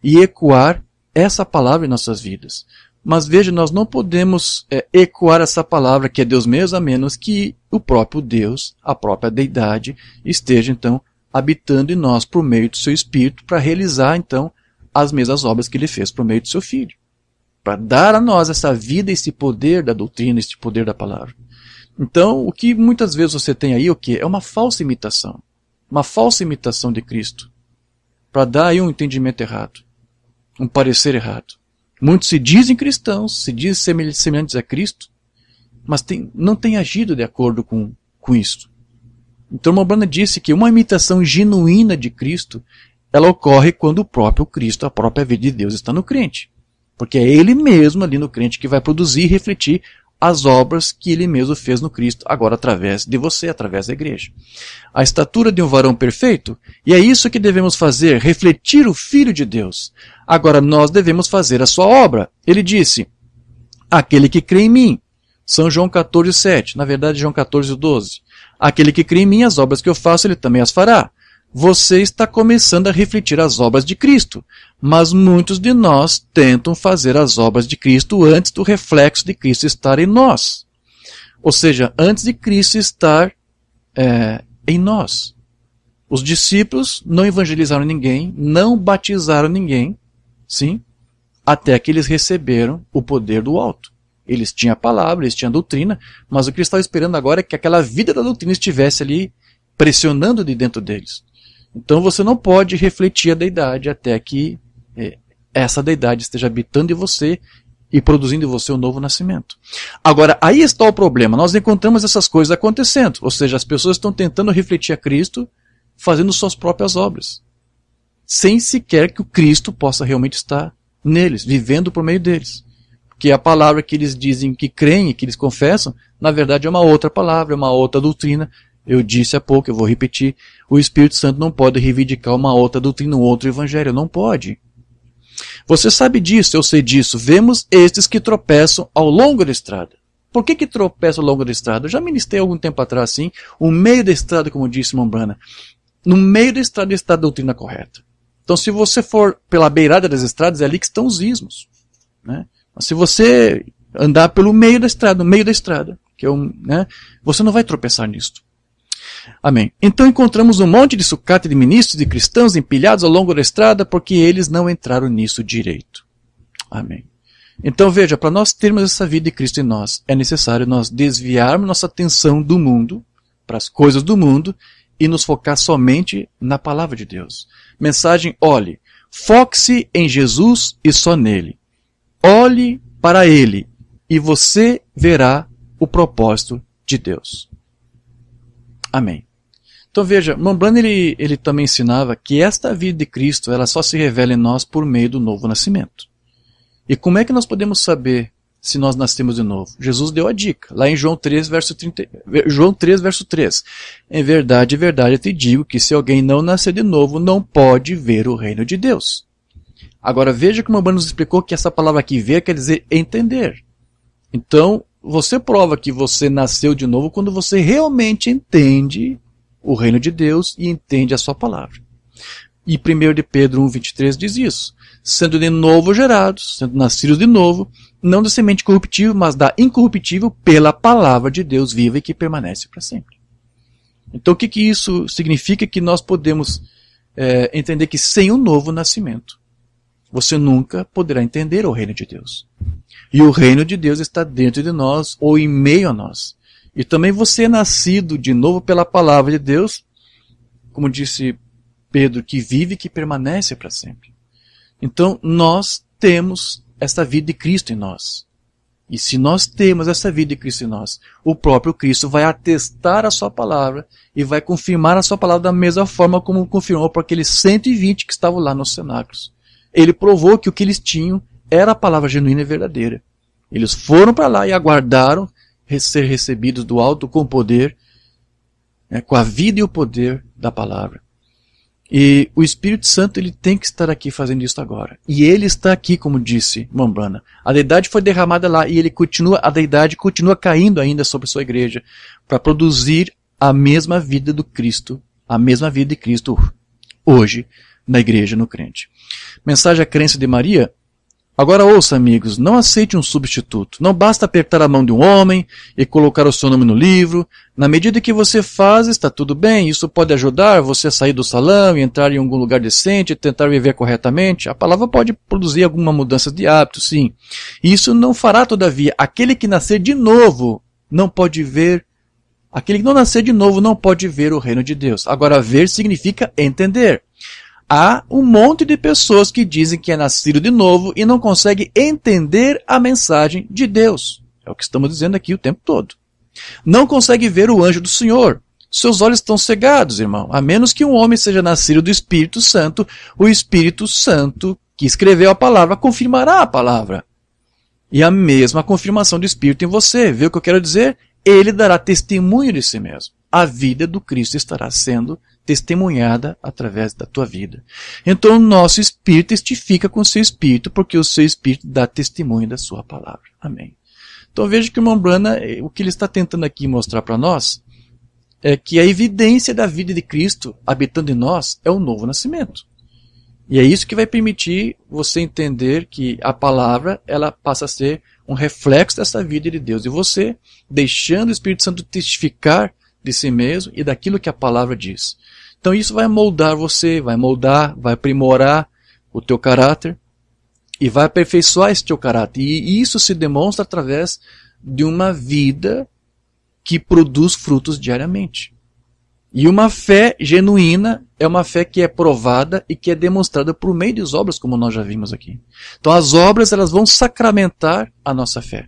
e ecoar essa palavra em nossas vidas. Mas veja, nós não podemos ecoar essa palavra que é Deus mesmo, a menos que o próprio Deus, a própria deidade, esteja então habitando em nós por meio do seu Espírito para realizar então as mesmas obras que ele fez por meio do seu Filho. Para dar a nós essa vida, esse poder da doutrina, esse poder da palavra. Então, o que muitas vezes você tem aí, o que? É uma falsa imitação. Uma falsa imitação de Cristo. Para dar aí um entendimento errado. Um parecer errado. Muitos se dizem cristãos, se dizem semelhantes a Cristo, mas não têm agido de acordo com isso. Então, Mombrana disse que uma imitação genuína de Cristo, ela ocorre quando o próprio Cristo, a própria vida de Deus está no crente. Porque é Ele mesmo ali no crente que vai produzir e refletir as obras que Ele mesmo fez no Cristo, agora através de você, através da igreja. A estatura de um varão perfeito, e é isso que devemos fazer, refletir o Filho de Deus. Agora nós devemos fazer a sua obra. Ele disse, aquele que crê em mim, São João 14:7, na verdade João 14:12. Aquele que crê em mim, as obras que eu faço, ele também as fará. Você está começando a refletir as obras de Cristo, mas muitos de nós tentam fazer as obras de Cristo antes do reflexo de Cristo estar em nós. Ou seja, antes de Cristo estar em nós. Os discípulos não evangelizaram ninguém, não batizaram ninguém, sim, até que eles receberam o poder do alto. Eles tinham a palavra, eles tinham a doutrina, mas o que eles estavam esperando agora é que aquela vida da doutrina estivesse ali pressionando de dentro deles. Então você não pode refletir a deidade até que essa deidade esteja habitando em você e produzindo em você um novo nascimento. Agora, aí está o problema. Nós encontramos essas coisas acontecendo. Ou seja, as pessoas estão tentando refletir a Cristo fazendo suas próprias obras, sem sequer que o Cristo possa realmente estar neles, vivendo por meio deles. Porque a palavra que eles dizem que creem e que eles confessam, na verdade é uma outra palavra, é uma outra doutrina. Eu disse há pouco, eu vou repetir, o Espírito Santo não pode reivindicar uma outra doutrina, um outro evangelho, não pode. Você sabe disso, eu sei disso. Vemos estes que tropeçam ao longo da estrada. Por que tropeçam ao longo da estrada? Eu já ministrei algum tempo atrás, sim, o meio da estrada, como disse Mombrana. No meio da estrada está a doutrina correta. Então, se você for pela beirada das estradas, é ali que estão os ismos, né? Mas se você andar pelo meio da estrada, no meio da estrada, que é você não vai tropeçar nisto. Amém. Então encontramos um monte de sucata de ministros e cristãos empilhados ao longo da estrada porque eles não entraram nisso direito. Amém. Então veja, para nós termos essa vida de Cristo em nós, é necessário nós desviarmos nossa atenção do mundo, para as coisas do mundo, e nos focar somente na palavra de Deus. Mensagem, olhe, foque-se em Jesus e só nele. Olhe para ele e você verá o propósito de Deus. Amém. Então veja, Mombrana ele também ensinava que esta vida de Cristo ela só se revela em nós por meio do novo nascimento. E como é que nós podemos saber se nós nascemos de novo? Jesus deu a dica, lá em João 3, verso 3. Em verdade, eu te digo que se alguém não nascer de novo, não pode ver o reino de Deus. Agora veja que o Mombrana nos explicou que essa palavra aqui, ver, quer dizer entender. Então, você prova que você nasceu de novo quando você realmente entende o reino de Deus e entende a sua palavra. E 1 de Pedro 1,23 diz isso. Sendo de novo gerados, sendo nascidos de novo, não da semente corruptível, mas da incorruptível pela palavra de Deus viva e que permanece para sempre. Então o que isso significa? Que nós podemos entender que sem o novo nascimento, você nunca poderá entender o reino de Deus. E o reino de Deus está dentro de nós ou em meio a nós. E também você é nascido de novo pela palavra de Deus, como disse Pedro, que vive e que permanece para sempre. Então nós temos esta vida de Cristo em nós. E se nós temos essa vida de Cristo em nós, o próprio Cristo vai atestar a sua palavra e vai confirmar a sua palavra da mesma forma como confirmou para aqueles 120 que estavam lá nos cenáculos. Ele provou que o que eles tinham era a palavra genuína e verdadeira. Eles foram para lá e aguardaram ser recebidos do alto com poder, com a vida e o poder da palavra. E o Espírito Santo ele tem que estar aqui fazendo isso agora. E ele está aqui, como disse Mombrana. A deidade foi derramada lá e a deidade continua caindo ainda sobre a sua igreja para produzir a mesma vida do Cristo, a mesma vida de Cristo hoje na igreja, no crente. Mensagem à crença de Maria. Agora ouça, amigos, não aceite um substituto. Não basta apertar a mão de um homem e colocar o seu nome no livro. Na medida que você faz, está tudo bem. Isso pode ajudar você a sair do salão e entrar em algum lugar decente e tentar viver corretamente. A palavra pode produzir alguma mudança de hábito, sim. Isso não fará, todavia. Aquele que nascer de novo não pode ver. Aquele que não nascer de novo não pode ver o reino de Deus. Agora, ver significa entender. Há um monte de pessoas que dizem que é nascido de novo e não conseguem entender a mensagem de Deus. É o que estamos dizendo aqui o tempo todo. Não consegue ver o anjo do Senhor. Seus olhos estão cegados, irmão. A menos que um homem seja nascido do Espírito Santo, o Espírito Santo que escreveu a palavra confirmará a palavra. E a mesma confirmação do Espírito em você. Vê o que eu quero dizer? Ele dará testemunho de si mesmo. A vida do Cristo estará sendo testemunhada através da tua vida. Então o nosso espírito testifica com o seu espírito, porque o seu espírito dá testemunho da sua palavra. Amém. Então veja que o irmão Branham, o que ele está tentando aqui mostrar para nós, é que a evidência da vida de Cristo habitando em nós é o novo nascimento. E é isso que vai permitir você entender que a palavra, ela passa a ser um reflexo dessa vida de Deus. E você, deixando o Espírito Santo testificar de si mesmo e daquilo que a palavra diz. Então isso vai moldar você, vai aprimorar o teu caráter e vai aperfeiçoar esse teu caráter. E isso se demonstra através de uma vida que produz frutos diariamente. E uma fé genuína é uma fé que é provada e que é demonstrada por meio das obras, como nós já vimos aqui. Então as obras, elas vão sacramentar a nossa fé.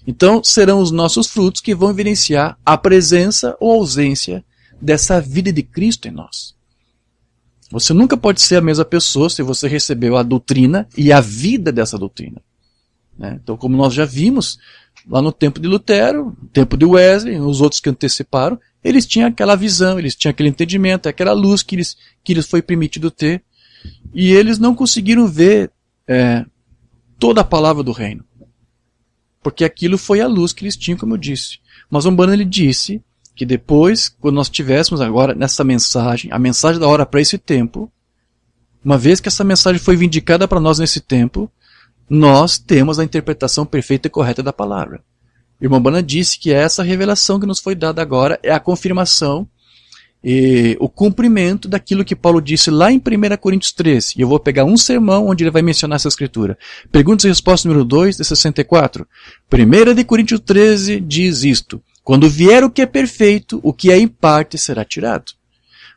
Então serão os nossos frutos que vão evidenciar a presença ou ausência dessa vida de Cristo em nós. Você nunca pode ser a mesma pessoa se você recebeu a doutrina e a vida dessa doutrina. Então, como nós já vimos, lá no tempo de Lutero, no tempo de Wesley, os outros que anteciparam, eles tinham aquela visão, eles tinham aquele entendimento, aquela luz que lhes foi permitido ter. E eles não conseguiram ver toda a palavra do reino. Porque aquilo foi a luz que eles tinham, como eu disse. Mas Umbanda, ele disse que depois, quando nós tivéssemos agora nessa mensagem, a mensagem da hora para esse tempo, uma vez que essa mensagem foi vindicada para nós nesse tempo, nós temos a interpretação perfeita e correta da palavra. O irmão Umbanda disse que essa revelação que nos foi dada agora é a confirmação e o cumprimento daquilo que Paulo disse lá em 1 Coríntios 13. E eu vou pegar um sermão onde ele vai mencionar essa escritura. Perguntas e respostas número 2 de 64. 1 Coríntios 13 diz isto: quando vier o que é perfeito, o que é em parte será tirado.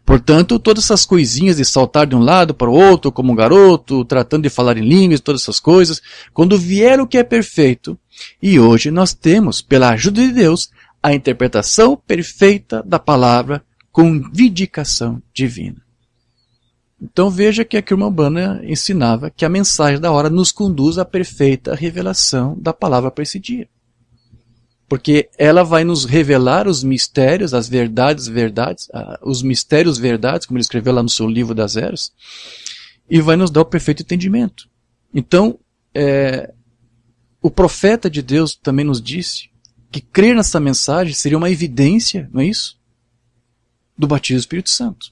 Portanto, todas essas coisinhas de saltar de um lado para o outro, como um garoto, tratando de falar em línguas, todas essas coisas, quando vier o que é perfeito, e hoje nós temos, pela ajuda de Deus, a interpretação perfeita da palavra com vindicação divina. Então veja que aqui o irmão Umbanda ensinava que a mensagem da hora nos conduz à perfeita revelação da palavra para esse dia. Porque ela vai nos revelar os mistérios, as verdades, os mistérios verdades, como ele escreveu lá no seu livro das Eras, e vai nos dar o perfeito entendimento. Então, o profeta de Deus também nos disse que crer nessa mensagem seria uma evidência, não é isso? Do batismo do Espírito Santo.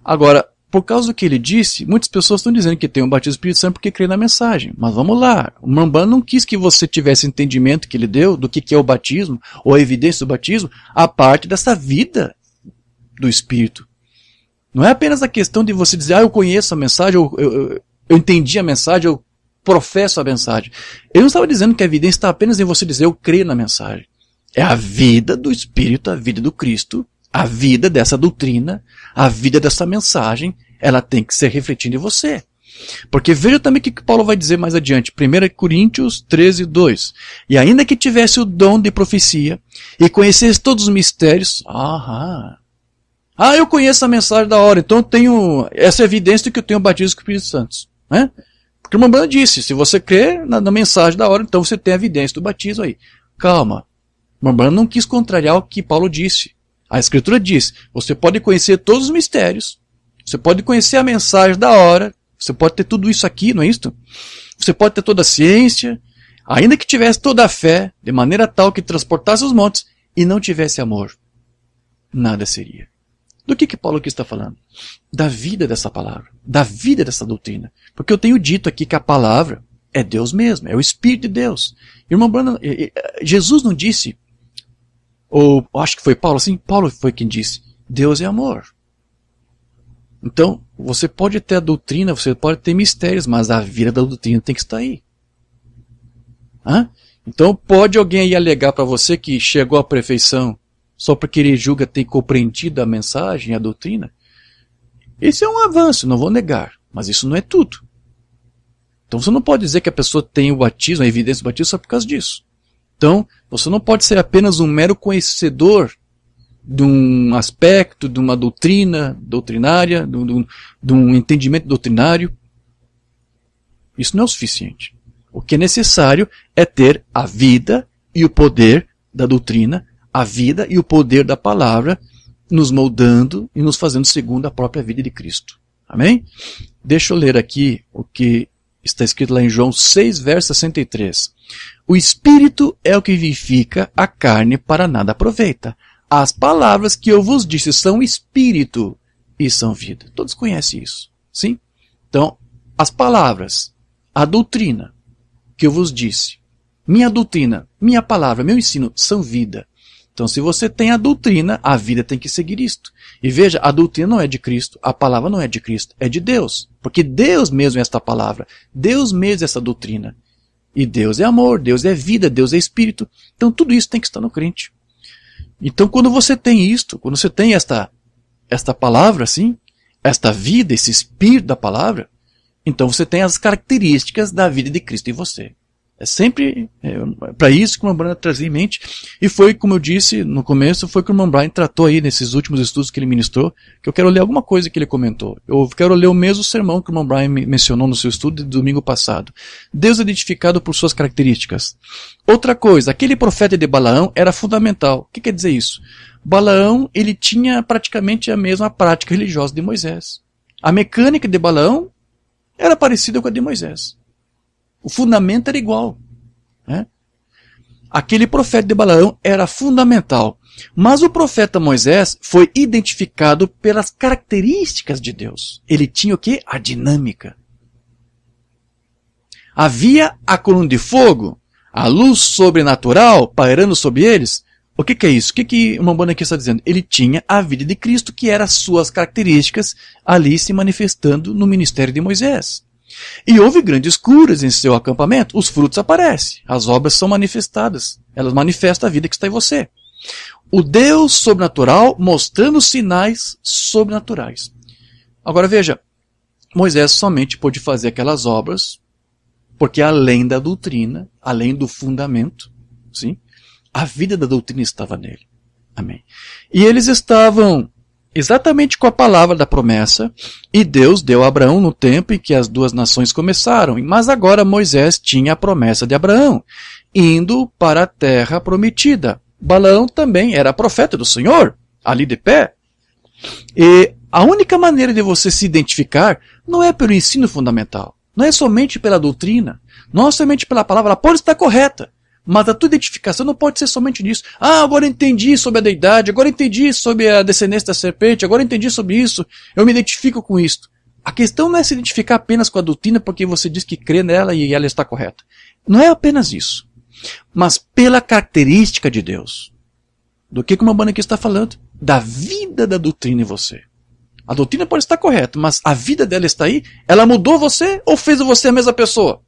Agora, por causa do que ele disse, muitas pessoas estão dizendo que tem um batismo do Espírito Santo porque crê na mensagem. Mas vamos lá, o Umbanda não quis que você tivesse entendimento que ele deu do que é o batismo, ou a evidência do batismo, a parte dessa vida do Espírito. Não é apenas a questão de você dizer, eu conheço a mensagem, eu entendi a mensagem, eu professo a mensagem. Ele não estava dizendo que a evidência está apenas em você dizer, eu creio na mensagem. É a vida do Espírito, a vida do Cristo, a vida dessa doutrina, a vida dessa mensagem, ela tem que ser refletida em você. Porque veja também o que Paulo vai dizer mais adiante. 1 Coríntios 13, 2. E ainda que tivesse o dom de profecia e conhecesse todos os mistérios... eu conheço a mensagem da hora, então eu tenho essa evidência de que eu tenho o batismo com o Espírito Santo. Né? Porque o irmão Branham disse, se você crê na mensagem da hora, então você tem a evidência do batismo aí. Calma. O irmão Branham não quis contrariar o que Paulo disse. A Escritura diz, você pode conhecer todos os mistérios, você pode conhecer a mensagem da hora, você pode ter tudo isso aqui, não é isto? Você pode ter toda a ciência, ainda que tivesse toda a fé, de maneira tal que transportasse os montes, e não tivesse amor, nada seria. Do que Paulo aqui está falando? Da vida dessa palavra, da vida dessa doutrina. Porque eu tenho dito aqui que a palavra é Deus mesmo, é o Espírito de Deus. Irmão Branham, Jesus não disse, ou acho que foi Paulo, sim, Paulo foi quem disse, Deus é amor. Então, você pode ter a doutrina, você pode ter mistérios, mas a vida da doutrina tem que estar aí. Então, pode alguém aí alegar para você que chegou à perfeição só porque ele julga ter compreendido a mensagem, a doutrina? Esse é um avanço, não vou negar, mas isso não é tudo. Então, você não pode dizer que a pessoa tem o batismo, a evidência do batismo só por causa disso. Então, você não pode ser apenas um mero conhecedor de um aspecto, de uma doutrina doutrinária, de um entendimento doutrinário. Isso não é o suficiente. O que é necessário é ter a vida e o poder da doutrina, a vida e o poder da palavra, nos moldando e nos fazendo segundo a própria vida de Cristo. Amém? Deixa eu ler aqui o que está escrito lá em João 6, verso 63. O Espírito é o que vivifica, a carne para nada aproveita. As palavras que eu vos disse são Espírito e são vida. Todos conhecem isso, sim? Então, as palavras, a doutrina que eu vos disse, minha doutrina, minha palavra, meu ensino, são vida. Então, se você tem a doutrina, a vida tem que seguir isto. E veja, a doutrina não é de Cristo, a palavra não é de Cristo, é de Deus. Porque Deus mesmo é esta palavra, Deus mesmo é essa doutrina. E Deus é amor, Deus é vida, Deus é espírito. Então, tudo isso tem que estar no crente. Então, quando você tem isto, quando você tem esta palavra, assim, esta vida, esse espírito da palavra, então você tem as características da vida de Cristo em você. É sempre para isso que o irmão Brian trazia em mente. E foi, como eu disse no começo, foi que o irmão Brian tratou aí nesses últimos estudos que ele ministrou, que eu quero ler alguma coisa que ele comentou. Eu quero ler o mesmo sermão que o irmão Brian mencionou no seu estudo de domingo passado. Deus é identificado por suas características. Outra coisa, aquele profeta de Balaão era fundamental. O que quer dizer isso? Balaão, ele tinha praticamente a mesma prática religiosa de Moisés. A mecânica de Balaão era parecida com a de Moisés. O fundamento era igual. Né? Aquele profeta de Balaão era fundamental. Mas o profeta Moisés foi identificado pelas características de Deus. Ele tinha o quê? A dinâmica. Havia a coluna de fogo, a luz sobrenatural pairando sobre eles. O que é isso? O que o Mambona aqui está dizendo? Ele tinha a vida de Cristo, que eram as suas características ali se manifestando no ministério de Moisés. E houve grandes curas em seu acampamento, os frutos aparecem, as obras são manifestadas, elas manifestam a vida que está em você. O Deus sobrenatural mostrando sinais sobrenaturais. Agora veja, Moisés somente pôde fazer aquelas obras porque além da doutrina, além do fundamento, sim, a vida da doutrina estava nele. Amém. E eles estavam exatamente com a palavra da promessa, e Deus deu a Abraão no tempo em que as duas nações começaram. Mas agora Moisés tinha a promessa de Abraão, indo para a terra prometida. Balaão também era profeta do Senhor, ali de pé. E a única maneira de você se identificar não é pelo ensino fundamental, não é somente pela doutrina, não é somente pela palavra, ela pode estar correta. Mas a tua identificação não pode ser somente nisso. Ah, agora eu entendi sobre a deidade, agora eu entendi sobre a descendência da serpente, agora eu entendi sobre isso, eu me identifico com isto. A questão não é se identificar apenas com a doutrina porque você diz que crê nela e ela está correta. Não é apenas isso. Mas pela característica de Deus. Do que o Mambana aqui está falando? Da vida da doutrina em você. A doutrina pode estar correta, mas a vida dela está aí? Ela mudou você ou fez você a mesma pessoa?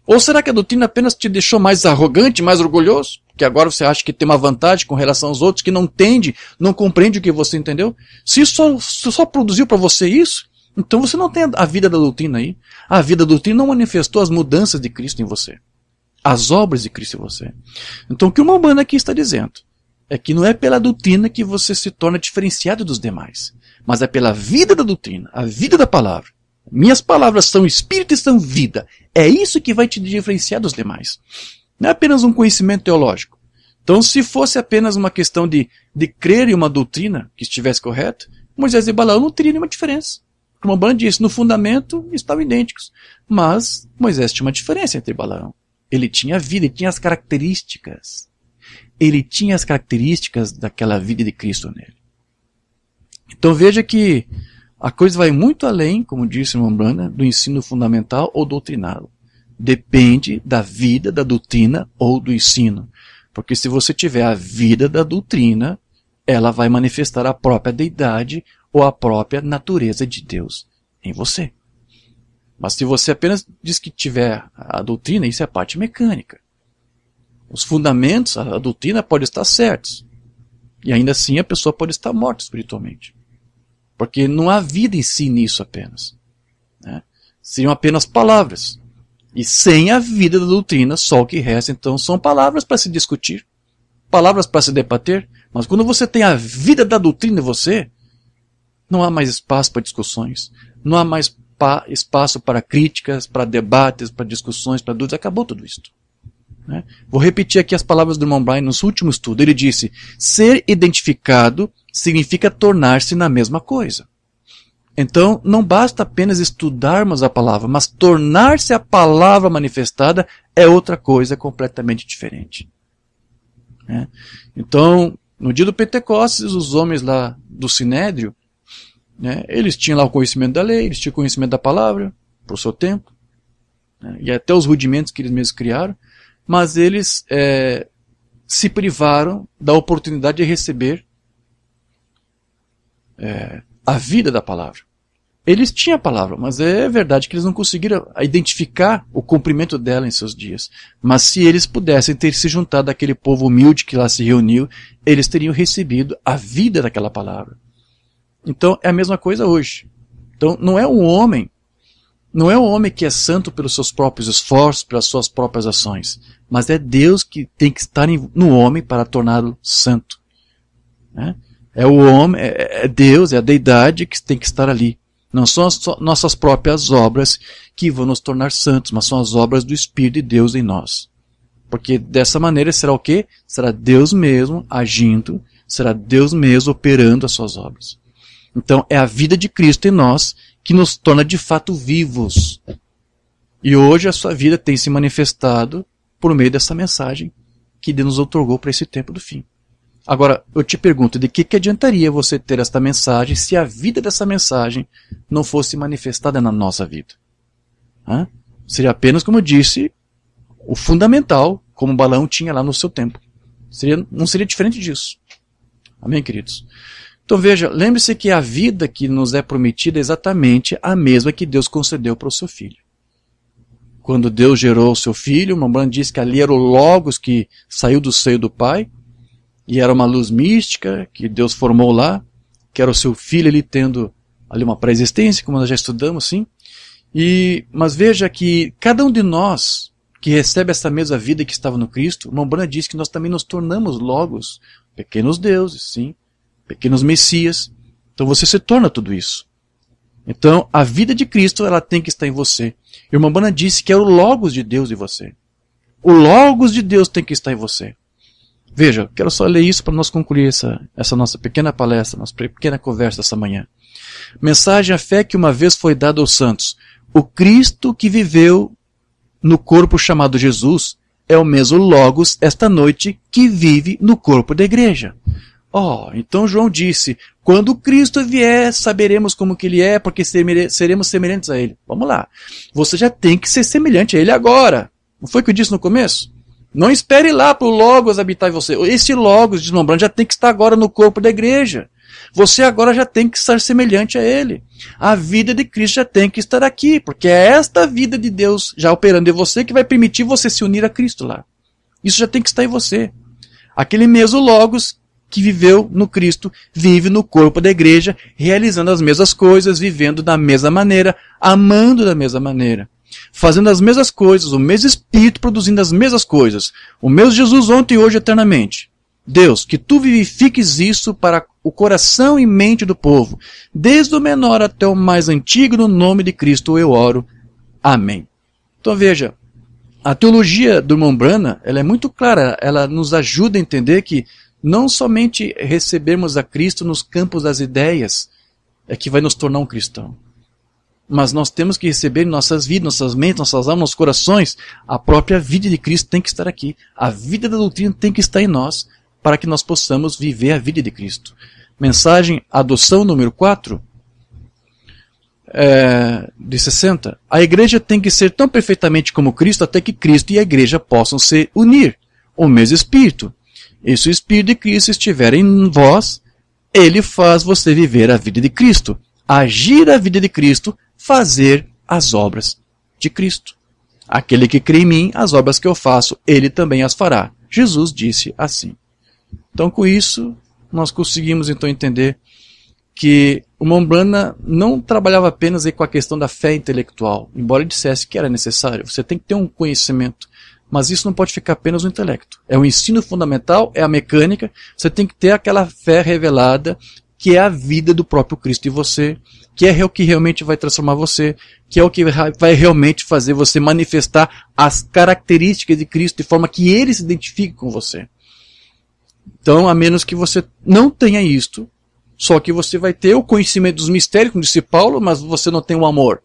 Ou será que a doutrina apenas te deixou mais arrogante, mais orgulhoso? Que agora você acha que tem uma vantagem com relação aos outros, que não entende, não compreende o que você entendeu? Se isso só produziu para você isso, então você não tem a vida da doutrina aí. A vida da doutrina não manifestou as mudanças de Cristo em você. As obras de Cristo em você. Então o que o Mambana aqui está dizendo é que não é pela doutrina que você se torna diferenciado dos demais, mas é pela vida da doutrina, a vida da palavra. Minhas palavras são espírito e são vida. É isso que vai te diferenciar dos demais. Não é apenas um conhecimento teológico. Então, se fosse apenas uma questão de crer em uma doutrina que estivesse correta, Moisés e Balaão não teriam nenhuma diferença. Como a Balaão disse, no fundamento estavam idênticos. Mas Moisés tinha uma diferença entre Balaão. Ele tinha a vida, ele tinha as características. Ele tinha as características daquela vida de Cristo nele. Então veja que a coisa vai muito além, como disse o irmão Brana, do ensino fundamental ou doutrinário. Depende da vida, da doutrina ou do ensino. Porque se você tiver a vida da doutrina, ela vai manifestar a própria deidade ou a própria natureza de Deus em você. Mas se você apenas diz que tiver a doutrina, isso é a parte mecânica. Os fundamentos, a doutrina pode estar certos. E ainda assim a pessoa pode estar morta espiritualmente. Porque não há vida em si nisso apenas. Né? Seriam apenas palavras. E sem a vida da doutrina, só o que resta então são palavras para se discutir, palavras para se debater, Mas quando você tem a vida da doutrina em você, não há mais espaço para discussões, não há mais espaço para críticas, para debates, para discussões, para dúvidas. Acabou tudo isso. Né? Vou repetir aqui as palavras do irmão Brian no seu último estudo. Ele disse: ser identificado significa tornar-se na mesma coisa. Então, não basta apenas estudarmos a palavra, mas tornar-se a palavra manifestada é outra coisa completamente diferente. Né? Então, no dia do Pentecostes, os homens lá do Sinédrio, né, eles tinham lá o conhecimento da lei, eles tinham o conhecimento da palavra, para o seu tempo, né, e até os rudimentos que eles mesmos criaram, mas eles se privaram da oportunidade de receber a vida da palavra. Eles tinham a palavra, mas é verdade que eles não conseguiram identificar o cumprimento dela em seus dias. Mas se eles pudessem ter se juntado àquele povo humilde que lá se reuniu, eles teriam recebido a vida daquela palavra. Então é a mesma coisa hoje. Então não é um homem que é santo pelos seus próprios esforços, pelas suas próprias ações, mas é Deus que tem que estar no homem para torná-lo santo. Né? É o homem, é Deus, é a deidade que tem que estar ali. Não são as nossas próprias obras que vão nos tornar santos, mas são as obras do Espírito de Deus em nós. Porque dessa maneira será o quê? Será Deus mesmo agindo, será Deus mesmo operando as suas obras. Então é a vida de Cristo em nós que nos torna de fato vivos. E hoje a sua vida tem se manifestado por meio dessa mensagem que Deus nos outorgou para esse tempo do fim. Agora, eu te pergunto, de que adiantaria você ter esta mensagem se a vida dessa mensagem não fosse manifestada na nossa vida? Seria apenas, como eu disse, o fundamental, como Balaão tinha lá no seu tempo. Não seria diferente disso. Amém, queridos? Então veja, lembre-se que a vida que nos é prometida é exatamente a mesma que Deus concedeu para o seu filho. Quando Deus gerou o seu filho, Mambrand disse que ali era o Logos que saiu do seio do Pai, e era uma luz mística que Deus formou lá, que era o seu filho ele tendo ali uma pré-existência, como nós já estudamos, sim. Mas veja que cada um de nós que recebe essa mesma vida que estava no Cristo, Mambrand diz que nós também nos tornamos Logos, pequenos deuses, sim, pequenos messias. Então você se torna tudo isso. Então a vida de Cristo ela tem que estar em você. E o Mambrand disse que é o Logos de Deus em você. O Logos de Deus tem que estar em você. Veja, quero só ler isso para nós concluir essa nossa pequena palestra, nossa pequena conversa essa manhã. Mensagem à fé que uma vez foi dada aos santos. O Cristo que viveu no corpo chamado Jesus é o mesmo Logos esta noite que vive no corpo da igreja. Então João disse, quando Cristo vier, saberemos como que ele é, porque seremos semelhantes a ele. Vamos lá. Você já tem que ser semelhante a ele agora. Não foi o que eu disse no começo? Não espere lá para o Logos habitar em você. Esse Logos, diz Mambrand, já tem que estar agora no corpo da igreja. Você agora já tem que estar semelhante a ele. A vida de Cristo já tem que estar aqui, porque é esta vida de Deus já operando em você que vai permitir você se unir a Cristo lá. Isso já tem que estar em você. Aquele mesmo Logos que viveu no Cristo, vive no corpo da igreja, realizando as mesmas coisas, vivendo da mesma maneira, amando da mesma maneira. Fazendo as mesmas coisas, o mesmo Espírito produzindo as mesmas coisas. O mesmo Jesus ontem e hoje eternamente. Deus, que tu vivifiques isso para o coração e mente do povo, desde o menor até o mais antigo, no nome de Cristo eu oro. Amém. Então veja, a teologia do irmão Branham, ela é muito clara, ela nos ajuda a entender que não somente recebermos a Cristo nos campos das ideias é que vai nos tornar um cristão. Mas nós temos que receber em nossas vidas, nossas mentes, nossas almas, nossos corações, a própria vida de Cristo tem que estar aqui. A vida da doutrina tem que estar em nós, para que nós possamos viver a vida de Cristo. Mensagem Adoção número 4, de 60. A igreja tem que ser tão perfeitamente como Cristo, até que Cristo e a igreja possam se unir. O mesmo Espírito. E se o Espírito de Cristo estiver em vós, ele faz você viver a vida de Cristo. Agir a vida de Cristo, fazer as obras de Cristo. Aquele que crê em mim, as obras que eu faço, ele também as fará. Jesus disse assim. Então, com isso, nós conseguimos então entender que o Mambrana não trabalhava apenas com a questão da fé intelectual, embora ele dissesse que era necessário. Você tem que ter um conhecimento, Mas isso não pode ficar apenas no intelecto. É o ensino fundamental, é a mecânica. Você tem que ter aquela fé revelada, que é a vida do próprio Cristo em você, que é o que realmente vai transformar você, que é o que vai realmente fazer você manifestar as características de Cristo de forma que Ele se identifique com você. Então, a menos que você não tenha isto, só que você vai ter o conhecimento dos mistérios, como disse Paulo, mas você não tem o amor.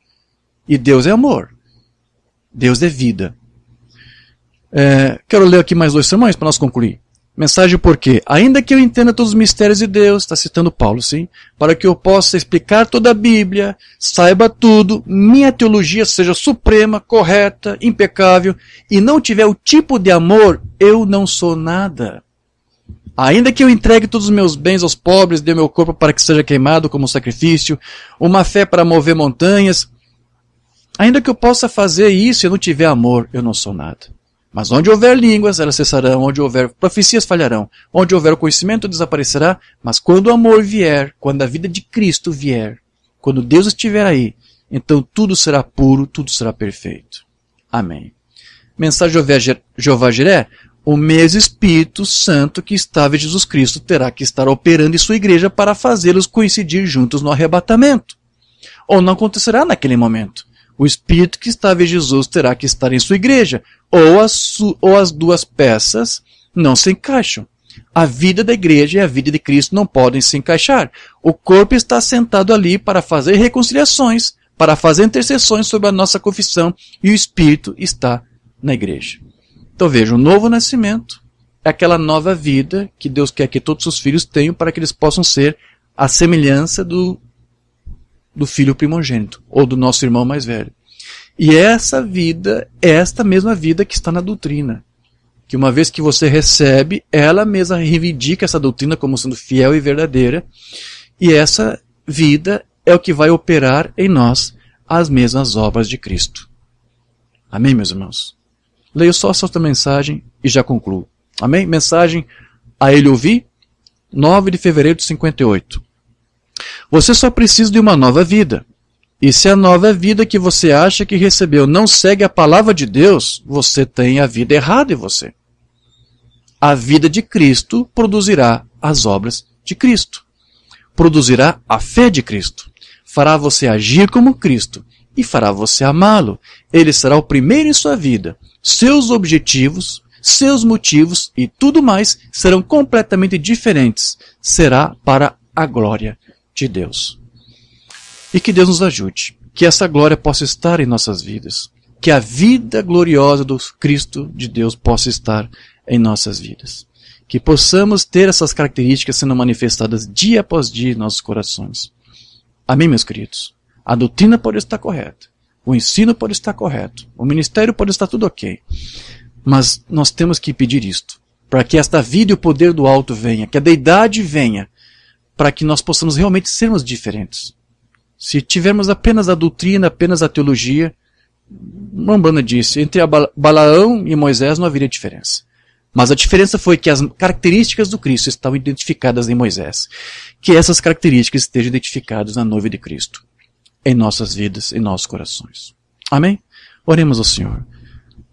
E Deus é amor. Deus é vida. Quero ler aqui mais 2 sermões para nós concluir. Mensagem por quê? Ainda que eu entenda todos os mistérios de Deus, está citando Paulo, sim, para que eu possa explicar toda a Bíblia, saiba tudo, minha teologia seja suprema, correta, impecável, e não tiver o tipo de amor, eu não sou nada. Ainda que eu entregue todos os meus bens aos pobres, dê meu corpo para que seja queimado como sacrifício, uma fé para mover montanhas, ainda que eu possa fazer isso e eu não tiver amor, eu não sou nada. Mas onde houver línguas, elas cessarão, onde houver profecias falharão, onde houver o conhecimento desaparecerá, mas quando o amor vier, quando a vida de Cristo vier, quando Deus estiver aí, então tudo será puro, tudo será perfeito. Amém. Mensagem de Jeová Jiré, o mesmo Espírito Santo que estava em Jesus Cristo terá que estar operando em sua igreja para fazê-los coincidir juntos no arrebatamento. Ou não acontecerá naquele momento. O Espírito que estava em Jesus terá que estar em sua igreja, ou as duas peças não se encaixam. A vida da igreja e a vida de Cristo não podem se encaixar. O corpo está sentado ali para fazer reconciliações, para fazer intercessões sobre a nossa confissão, e o Espírito está na igreja. Então veja, o novo nascimento é aquela nova vida que Deus quer que todos os filhos tenham para que eles possam ser a semelhança do filho primogênito, ou do nosso irmão mais velho. E essa vida é esta mesma vida que está na doutrina. Que uma vez que você recebe, ela mesma reivindica essa doutrina como sendo fiel e verdadeira. E essa vida é o que vai operar em nós as mesmas obras de Cristo. Amém, meus irmãos? Leio só essa outra mensagem e já concluo. Amém? Mensagem a ele ouvir, 9 de fevereiro de 58. Você só precisa de uma nova vida. E se a nova vida que você acha que recebeu não segue a palavra de Deus, você tem a vida errada em você. A vida de Cristo produzirá as obras de Cristo. Produzirá a fé de Cristo. Fará você agir como Cristo e fará você amá-lo. Ele será o primeiro em sua vida. Seus objetivos, seus motivos e tudo mais serão completamente diferentes. Será para a glória de Deus. E que Deus nos ajude, que essa glória possa estar em nossas vidas, que a vida gloriosa do Cristo de Deus possa estar em nossas vidas, que possamos ter essas características sendo manifestadas dia após dia em nossos corações. Amém, meus queridos? A doutrina pode estar correta, o ensino pode estar correto, o ministério pode estar tudo ok, mas nós temos que pedir isto, para que esta vida e o poder do alto venha, que a deidade venha, para que nós possamos realmente sermos diferentes. Se tivermos apenas a doutrina, apenas a teologia, Rambana disse, entre Balaão e Moisés não haveria diferença. Mas a diferença foi que as características do Cristo estavam identificadas em Moisés. Que essas características estejam identificadas na noiva de Cristo, em nossas vidas, em nossos corações. Amém? Oremos ao Senhor.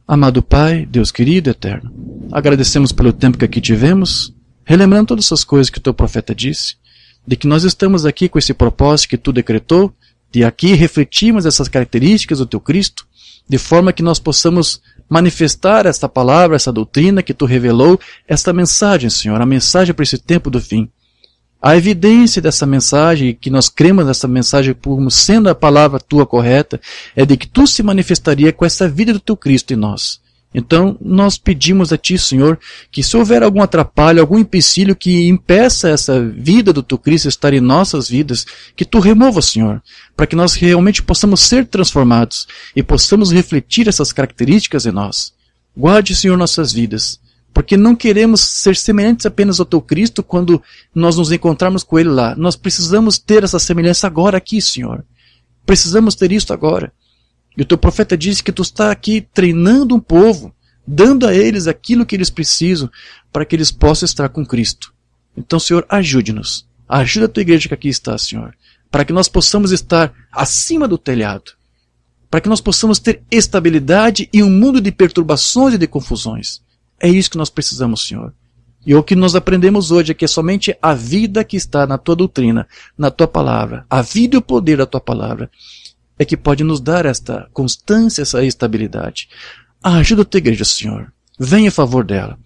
Amado Pai, Deus querido, eterno, agradecemos pelo tempo que aqui tivemos, relembrando todas essas coisas que o teu profeta disse, de que nós estamos aqui com esse propósito que tu decretou, de aqui refletirmos essas características do teu Cristo, de forma que nós possamos manifestar esta palavra, essa doutrina que tu revelou, esta mensagem, Senhor, a mensagem para esse tempo do fim. A evidência dessa mensagem, que nós cremos nessa mensagem como sendo a palavra tua correta, é de que tu se manifestaria com essa vida do teu Cristo em nós. Então, nós pedimos a Ti, Senhor, que se houver algum atrapalho, algum empecilho que impeça essa vida do Teu Cristo estar em nossas vidas, que Tu remova, Senhor, para que nós realmente possamos ser transformados e possamos refletir essas características em nós. Guarde, Senhor, nossas vidas, porque não queremos ser semelhantes apenas ao Teu Cristo quando nós nos encontrarmos com Ele lá. Nós precisamos ter essa semelhança agora aqui, Senhor. Precisamos ter isto agora. E o teu profeta disse que tu está aqui treinando um povo, dando a eles aquilo que eles precisam para que eles possam estar com Cristo. Então, Senhor, ajude-nos. Ajuda a tua igreja que aqui está, Senhor, para que nós possamos estar acima do telhado, para que nós possamos ter estabilidade em um mundo de perturbações e de confusões. É isso que nós precisamos, Senhor. E o que nós aprendemos hoje é que é somente a vida que está na tua doutrina, na tua palavra, a vida e o poder da tua palavra, é que pode nos dar esta constância, essa estabilidade. Ajuda a tua igreja, Senhor. Venha a favor dela.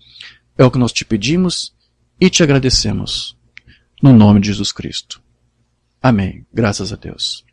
É o que nós te pedimos e te agradecemos. No nome de Jesus Cristo. Amém. Graças a Deus.